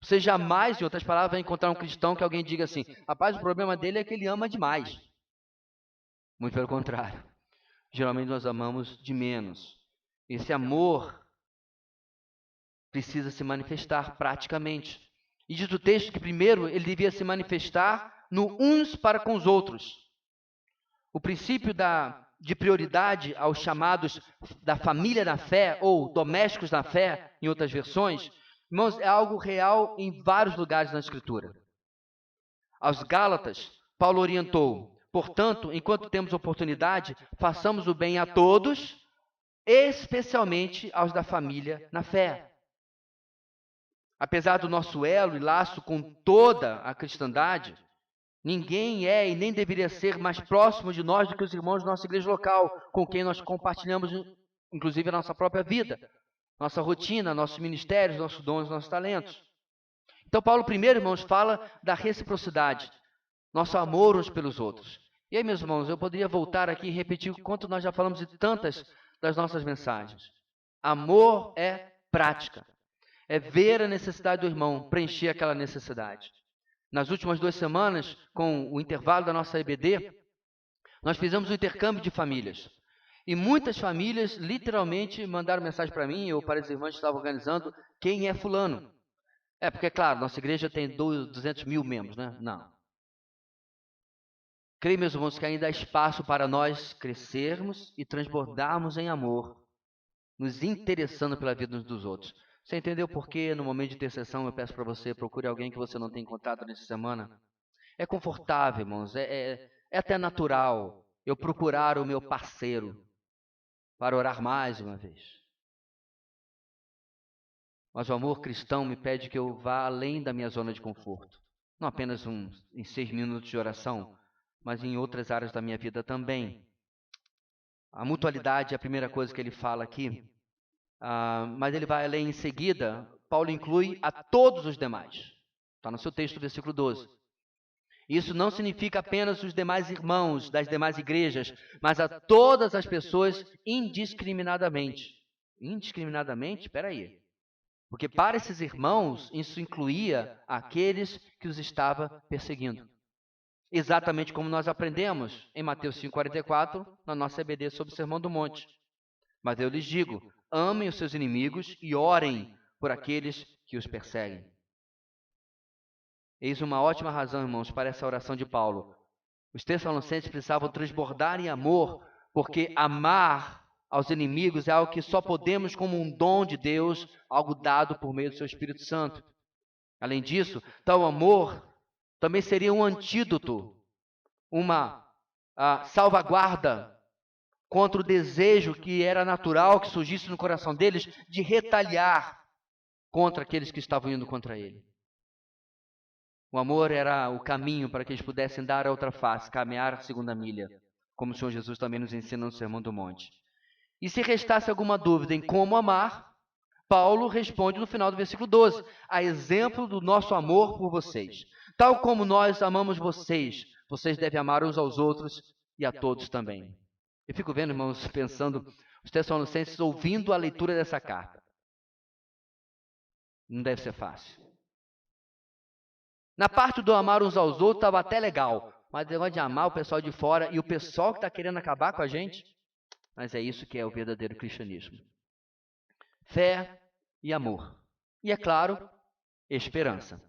Você jamais, em outras palavras, vai encontrar um cristão que alguém diga assim: rapaz, o problema dele é que ele ama demais. Muito pelo contrário. Geralmente nós amamos de menos. Esse amor precisa se manifestar praticamente. E diz o texto que primeiro ele devia se manifestar no uns para com os outros. O princípio de prioridade aos chamados da família na fé, ou domésticos na fé, em outras versões, irmãos, é algo real em vários lugares na Escritura. Aos Gálatas, Paulo orientou: portanto, enquanto temos oportunidade, façamos o bem a todos, especialmente aos da família na fé. Apesar do nosso elo e laço com toda a cristandade, ninguém é e nem deveria ser mais próximo de nós do que os irmãos da nossa igreja local, com quem nós compartilhamos, inclusive, a nossa própria vida, nossa rotina, nossos ministérios, nossos dons, nossos talentos. Então, Paulo, primeiro, irmãos, fala da reciprocidade, nosso amor uns pelos outros. E aí, meus irmãos, eu poderia voltar aqui e repetir o quanto nós já falamos de tantas das nossas mensagens. Amor é prática. É ver a necessidade do irmão, preencher aquela necessidade. Nas últimas 2 semanas, com o intervalo da nossa EBD, nós fizemos um intercâmbio de famílias. E muitas famílias, literalmente, mandaram mensagem para mim, ou para as irmãs que estavam organizando: quem é fulano? Porque, claro, nossa igreja tem 200 mil membros, né? Não. Creio, meus irmãos, que ainda há espaço para nós crescermos e transbordarmos em amor, nos interessando pela vida uns dos outros. Você entendeu por que no momento de intercessão eu peço para você, procure alguém que você não tem contato nessa semana? É confortável, irmãos, é até natural eu procurar o meu parceiro para orar mais uma vez. Mas o amor cristão me pede que eu vá além da minha zona de conforto. Não apenas em 6 minutos de oração, mas em outras áreas da minha vida também. A mutualidade é a primeira coisa que ele fala aqui. Mas ele vai além em seguida. Paulo inclui a todos os demais. Está no seu texto, versículo 12. Isso não significa apenas os demais irmãos das demais igrejas, mas a todas as pessoas indiscriminadamente. Indiscriminadamente? Espera aí. Porque para esses irmãos, isso incluía aqueles que os estava perseguindo. Exatamente como nós aprendemos em Mateus 5,44, na nossa EBD sobre o Sermão do Monte. Mas eu lhes digo: amem os seus inimigos e orem por aqueles que os perseguem. Eis uma ótima razão, irmãos, para essa oração de Paulo. Os Tessalonicenses precisavam transbordar em amor, porque amar aos inimigos é algo que só podemos como um dom de Deus, algo dado por meio do seu Espírito Santo. Além disso, tal amor também seria um antídoto, uma salvaguarda contra o desejo que era natural que surgisse no coração deles de retaliar contra aqueles que estavam indo contra ele. O amor era o caminho para que eles pudessem dar a outra face, caminhar a segunda milha, como o Senhor Jesus também nos ensina no Sermão do Monte. E se restasse alguma dúvida em como amar, Paulo responde no final do versículo 12, a exemplo do nosso amor por vocês. Tal como nós amamos vocês, vocês devem amar uns aos outros e a todos também. Eu fico vendo, irmãos, pensando, os Tessalonicenses ouvindo a leitura dessa carta. Não deve ser fácil. Na parte do amar uns aos outros estava até legal, mas o negócio de amar o pessoal de fora e o pessoal que está querendo acabar com a gente, mas é isso que é o verdadeiro cristianismo. Fé e amor. E é claro, esperança.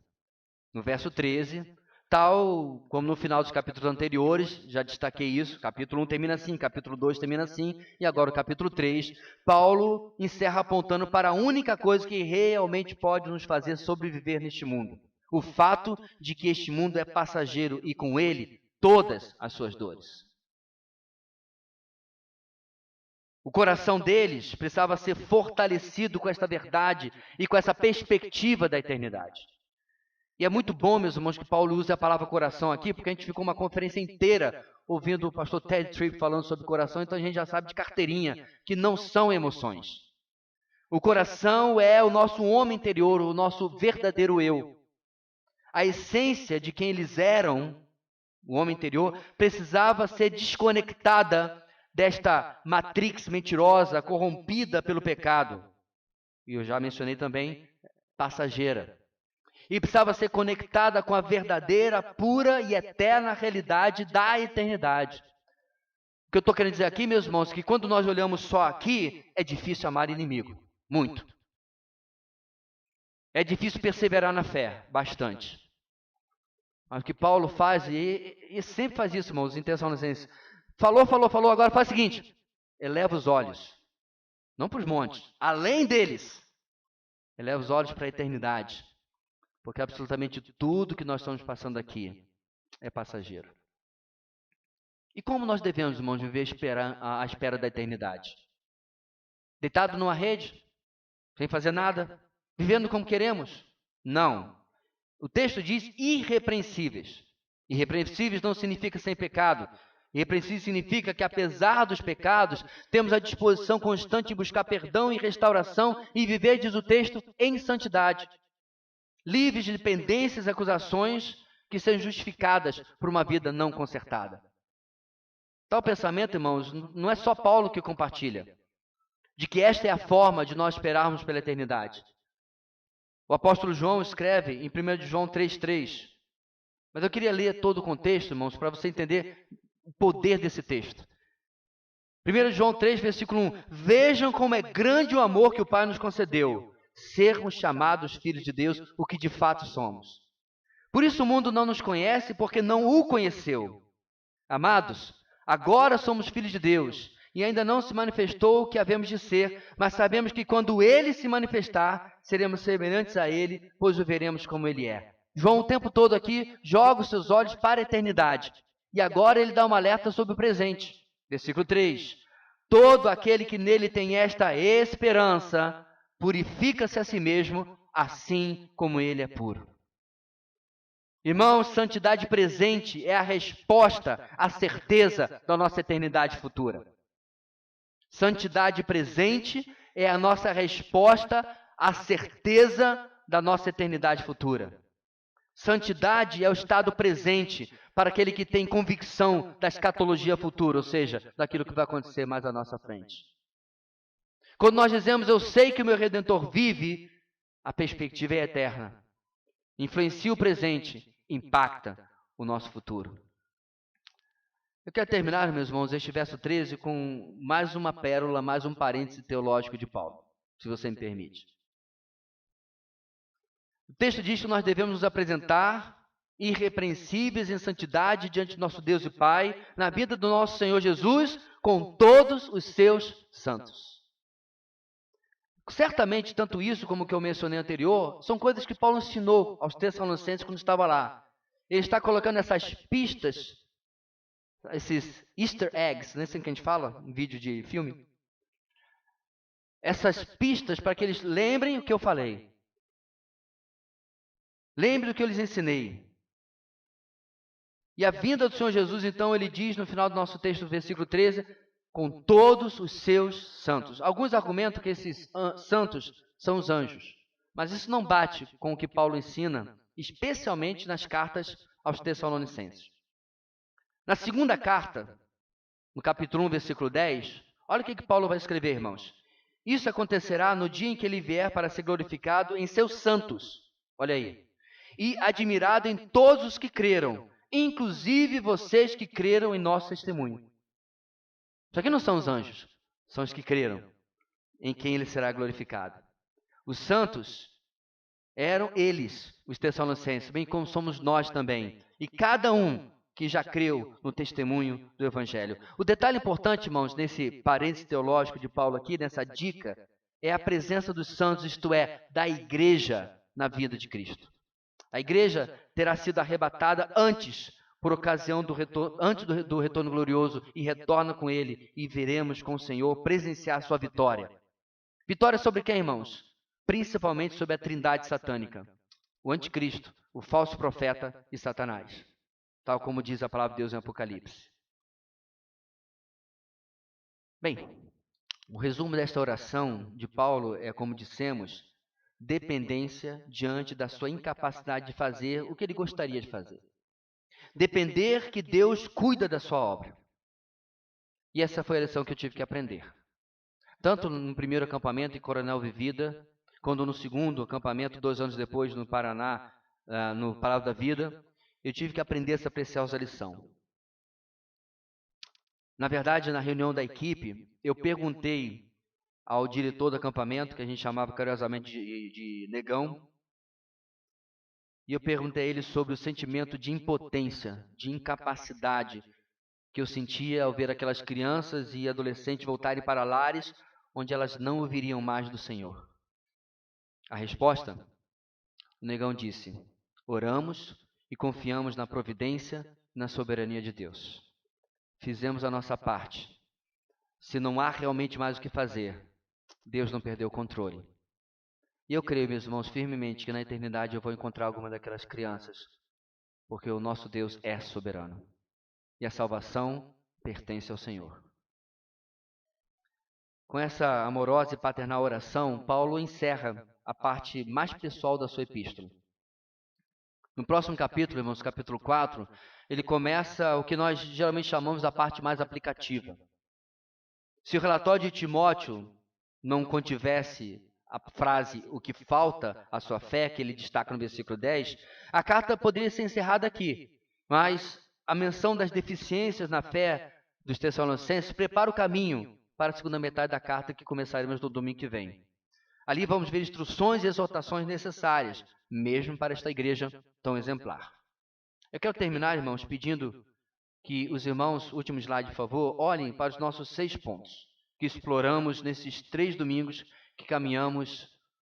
No verso 13, tal como no final dos capítulos anteriores, já destaquei isso, capítulo 1 termina assim, capítulo 2 termina assim, e agora o capítulo 3, Paulo encerra apontando para a única coisa que realmente pode nos fazer sobreviver neste mundo. O fato de que este mundo é passageiro e com ele todas as suas dores. O coração deles precisava ser fortalecido com esta verdade e com essa perspectiva da eternidade. E é muito bom, meus irmãos, que Paulo use a palavra coração aqui, porque a gente ficou uma conferência inteira ouvindo o pastor Ted Tripp falando sobre coração, então a gente já sabe de carteirinha que não são emoções. O coração é o nosso homem interior, o nosso verdadeiro eu. A essência de quem eles eram, o homem interior, precisava ser desconectada desta matrix mentirosa, corrompida pelo pecado. E eu já mencionei também, passageira. E precisava ser conectada com a verdadeira, pura e eterna realidade da eternidade. O que eu estou querendo dizer aqui, meus irmãos, é que quando nós olhamos só aqui, é difícil amar inimigo. Muito. É difícil perseverar na fé, bastante. Mas o que Paulo faz, e sempre faz isso, irmãos, em Tessalonicenses. Falou, agora faz o seguinte, eleva os olhos, não para os montes, além deles, eleva os olhos para a eternidade, porque absolutamente tudo que nós estamos passando aqui é passageiro. E como nós devemos, irmãos, viver à espera da eternidade? Deitado numa rede, sem fazer nada, vivendo como queremos? Não. O texto diz irrepreensíveis. Irrepreensíveis não significa sem pecado. Irrepreensível significa que, apesar dos pecados, temos a disposição constante de buscar perdão e restauração e viver, diz o texto, em santidade. Livres de pendências e acusações que sejam justificadas por uma vida não consertada. Tal pensamento, irmãos, não é só Paulo que compartilha, de que esta é a forma de nós esperarmos pela eternidade. O apóstolo João escreve em 1 João 3,3. Mas eu queria ler todo o contexto, irmãos, para você entender o poder desse texto. 1 João 3, versículo 1. Vejam como é grande o amor que o Pai nos concedeu, sermos chamados filhos de Deus, o que de fato somos. Por isso o mundo não nos conhece, porque não o conheceu. Amados, agora somos filhos de Deus, e ainda não se manifestou o que havemos de ser, mas sabemos que quando Ele se manifestar, seremos semelhantes a Ele, pois o veremos como Ele é. João o tempo todo aqui joga os seus olhos para a eternidade. E agora ele dá um alerta sobre o presente. Versículo 3. Todo aquele que nele tem esta esperança, purifica-se a si mesmo, assim como ele é puro. Irmãos, santidade presente é a resposta, a certeza da nossa eternidade futura. Santidade presente é a nossa resposta, a certeza da nossa eternidade futura. Santidade é o estado presente para aquele que tem convicção da escatologia futura, ou seja, daquilo que vai acontecer mais à nossa frente. Quando nós dizemos, eu sei que o meu Redentor vive, a perspectiva é eterna. Influencia o presente, impacta o nosso futuro. Eu quero terminar, meus irmãos, este verso 13 com mais uma pérola, mais um parêntese teológico de Paulo, se você me permite. O texto diz que nós devemos nos apresentar irrepreensíveis em santidade diante do nosso Deus e Pai, na vida do nosso Senhor Jesus, com todos os seus santos. certamente, tanto isso como o que eu mencionei anterior, são coisas que Paulo ensinou aos Tessalonicenses quando estava lá. Ele está colocando essas pistas, esses easter eggs, não é assim que a gente fala em vídeo de filme? Essas pistas para que eles lembrem o que eu falei. Lembrem do que eu lhes ensinei. E a vinda do Senhor Jesus, então, ele diz no final do nosso texto, no versículo 13, com todos os seus santos. Alguns argumentam que esses santos são os anjos. Mas isso não bate com o que Paulo ensina, especialmente nas cartas aos Tessalonicenses. Na segunda carta, no capítulo 1, versículo 10, olha o que Paulo vai escrever, irmãos. Isso acontecerá no dia em que ele vier para ser glorificado em seus santos. Olha aí. E admirado em todos os que creram, inclusive vocês que creram em nosso testemunho. Isso aqui não são os anjos, são os que creram em quem ele será glorificado. Os santos eram eles, os Tessalonicenses, bem como somos nós também. E cada um que já creu no testemunho do Evangelho. O detalhe importante, irmãos, nesse parênteses teológico de Paulo aqui, nessa dica, é a presença dos santos, isto é, da igreja na vida de Cristo. A igreja terá sido arrebatada antes, por ocasião do retorno, antes do retorno glorioso, e retorna com ele, e veremos com o Senhor presenciar sua vitória. Vitória sobre quem, irmãos? Principalmente sobre a trindade satânica, o anticristo, o falso profeta e Satanás, tal como diz a palavra de Deus em Apocalipse. Bem, o resumo desta oração de Paulo é, como dissemos, dependência diante da sua incapacidade de fazer o que ele gostaria de fazer. Depender que Deus cuida da sua obra. E essa foi a lição que eu tive que aprender. Tanto no primeiro acampamento em Coronel Vivida, quando no segundo acampamento, 2 anos depois, no Paraná, no Palavra da Vida, eu tive que aprender essa preciosa lição. Na verdade, na reunião da equipe, eu perguntei ao diretor do acampamento, que a gente chamava carinhosamente de Negão, e eu perguntei a ele sobre o sentimento de impotência, de incapacidade que eu sentia ao ver aquelas crianças e adolescentes voltarem para lares onde elas não ouviriam mais do Senhor. A resposta? O Negão disse: oramos e confiamos na providência e na soberania de Deus. Fizemos a nossa parte. Se não há realmente mais o que fazer, Deus não perdeu o controle. E eu creio, meus irmãos, firmemente que na eternidade eu vou encontrar alguma daquelas crianças, porque o nosso Deus é soberano. E a salvação pertence ao Senhor. Com essa amorosa e paternal oração, Paulo encerra a parte mais pessoal da sua epístola. No próximo capítulo, irmãos, capítulo 4, ele começa o que nós geralmente chamamos da parte mais aplicativa. Se o relatório de Timóteo não contivesse a frase o que falta à sua fé, que ele destaca no versículo 10, a carta poderia ser encerrada aqui, mas a menção das deficiências na fé dos Tessalonicenses prepara o caminho para a segunda metade da carta que começaremos no domingo que vem. Ali vamos ver instruções e exortações necessárias, mesmo para esta igreja tão exemplar. Eu quero terminar, irmãos, pedindo que os irmãos, último slide, por favor, olhem para os nossos 6 pontos, que exploramos nesses 3 domingos que caminhamos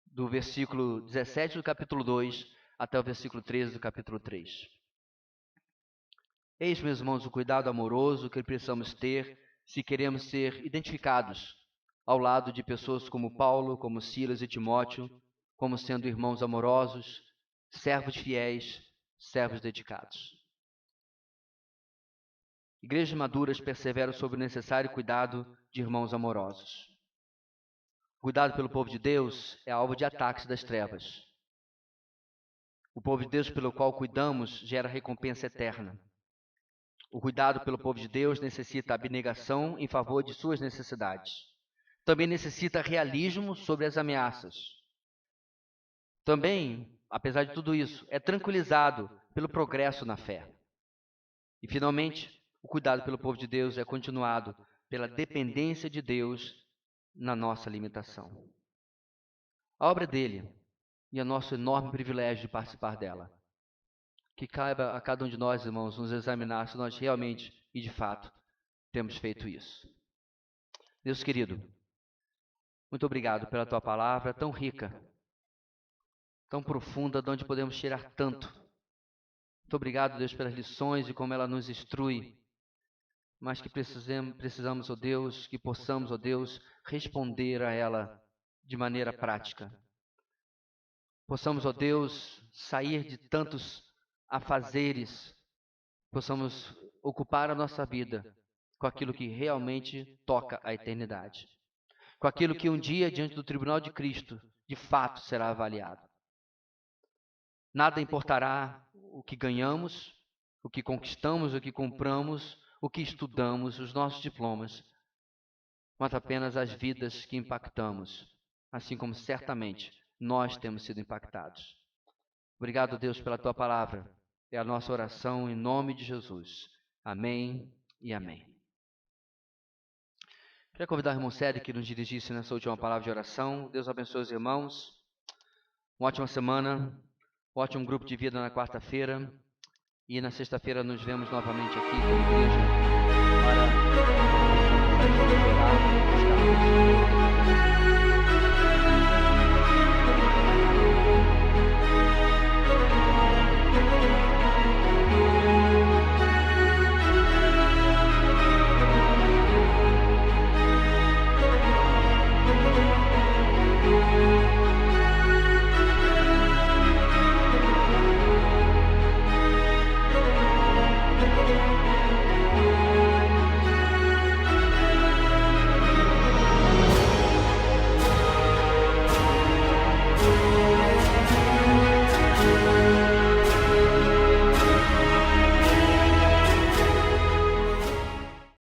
do versículo 17 do capítulo 2 até o versículo 13 do capítulo 3. Eis, meus irmãos, o cuidado amoroso que precisamos ter se queremos ser identificados ao lado de pessoas como Paulo, como Silas e Timóteo, como sendo irmãos amorosos, servos fiéis, servos dedicados. Igrejas maduras perseveram sobre o necessário cuidado de irmãos amorosos. O cuidado pelo povo de Deus é alvo de ataques das trevas. O povo de Deus pelo qual cuidamos gera recompensa eterna. O cuidado pelo povo de Deus necessita abnegação em favor de suas necessidades. Também necessita realismo sobre as ameaças. Também, apesar de tudo isso, é tranquilizado pelo progresso na fé. E, finalmente, o cuidado pelo povo de Deus é continuado pela dependência de Deus na nossa limitação. A obra dele e o nosso enorme privilégio de participar dela. Que caiba a cada um de nós, irmãos, nos examinar se nós realmente e de fato temos feito isso. Deus querido, Muito obrigado pela tua palavra tão rica, tão profunda, de onde podemos tirar tanto. Muito obrigado, Deus, pelas lições e como ela nos instrui, mas que precisamos, ó Deus, que possamos, ó Deus, responder a ela de maneira prática. Possamos, ó Deus, sair de tantos afazeres, possamos ocupar a nossa vida com aquilo que realmente toca a eternidade, com aquilo que um dia, diante do tribunal de Cristo, de fato será avaliado. Nada importará o que ganhamos, o que conquistamos, o que compramos, o que estudamos, os nossos diplomas, mas apenas as vidas que impactamos, assim como certamente nós temos sido impactados. Obrigado, Deus, pela tua palavra. É a nossa oração em nome de Jesus. Amém e amém. Queria convidar o irmão Cédric que nos dirigisse nessa última palavra de oração. Deus abençoe os irmãos. Uma ótima semana, um ótimo grupo de vida na quarta-feira. E na sexta-feira nos vemos novamente aqui como igreja para orar, buscar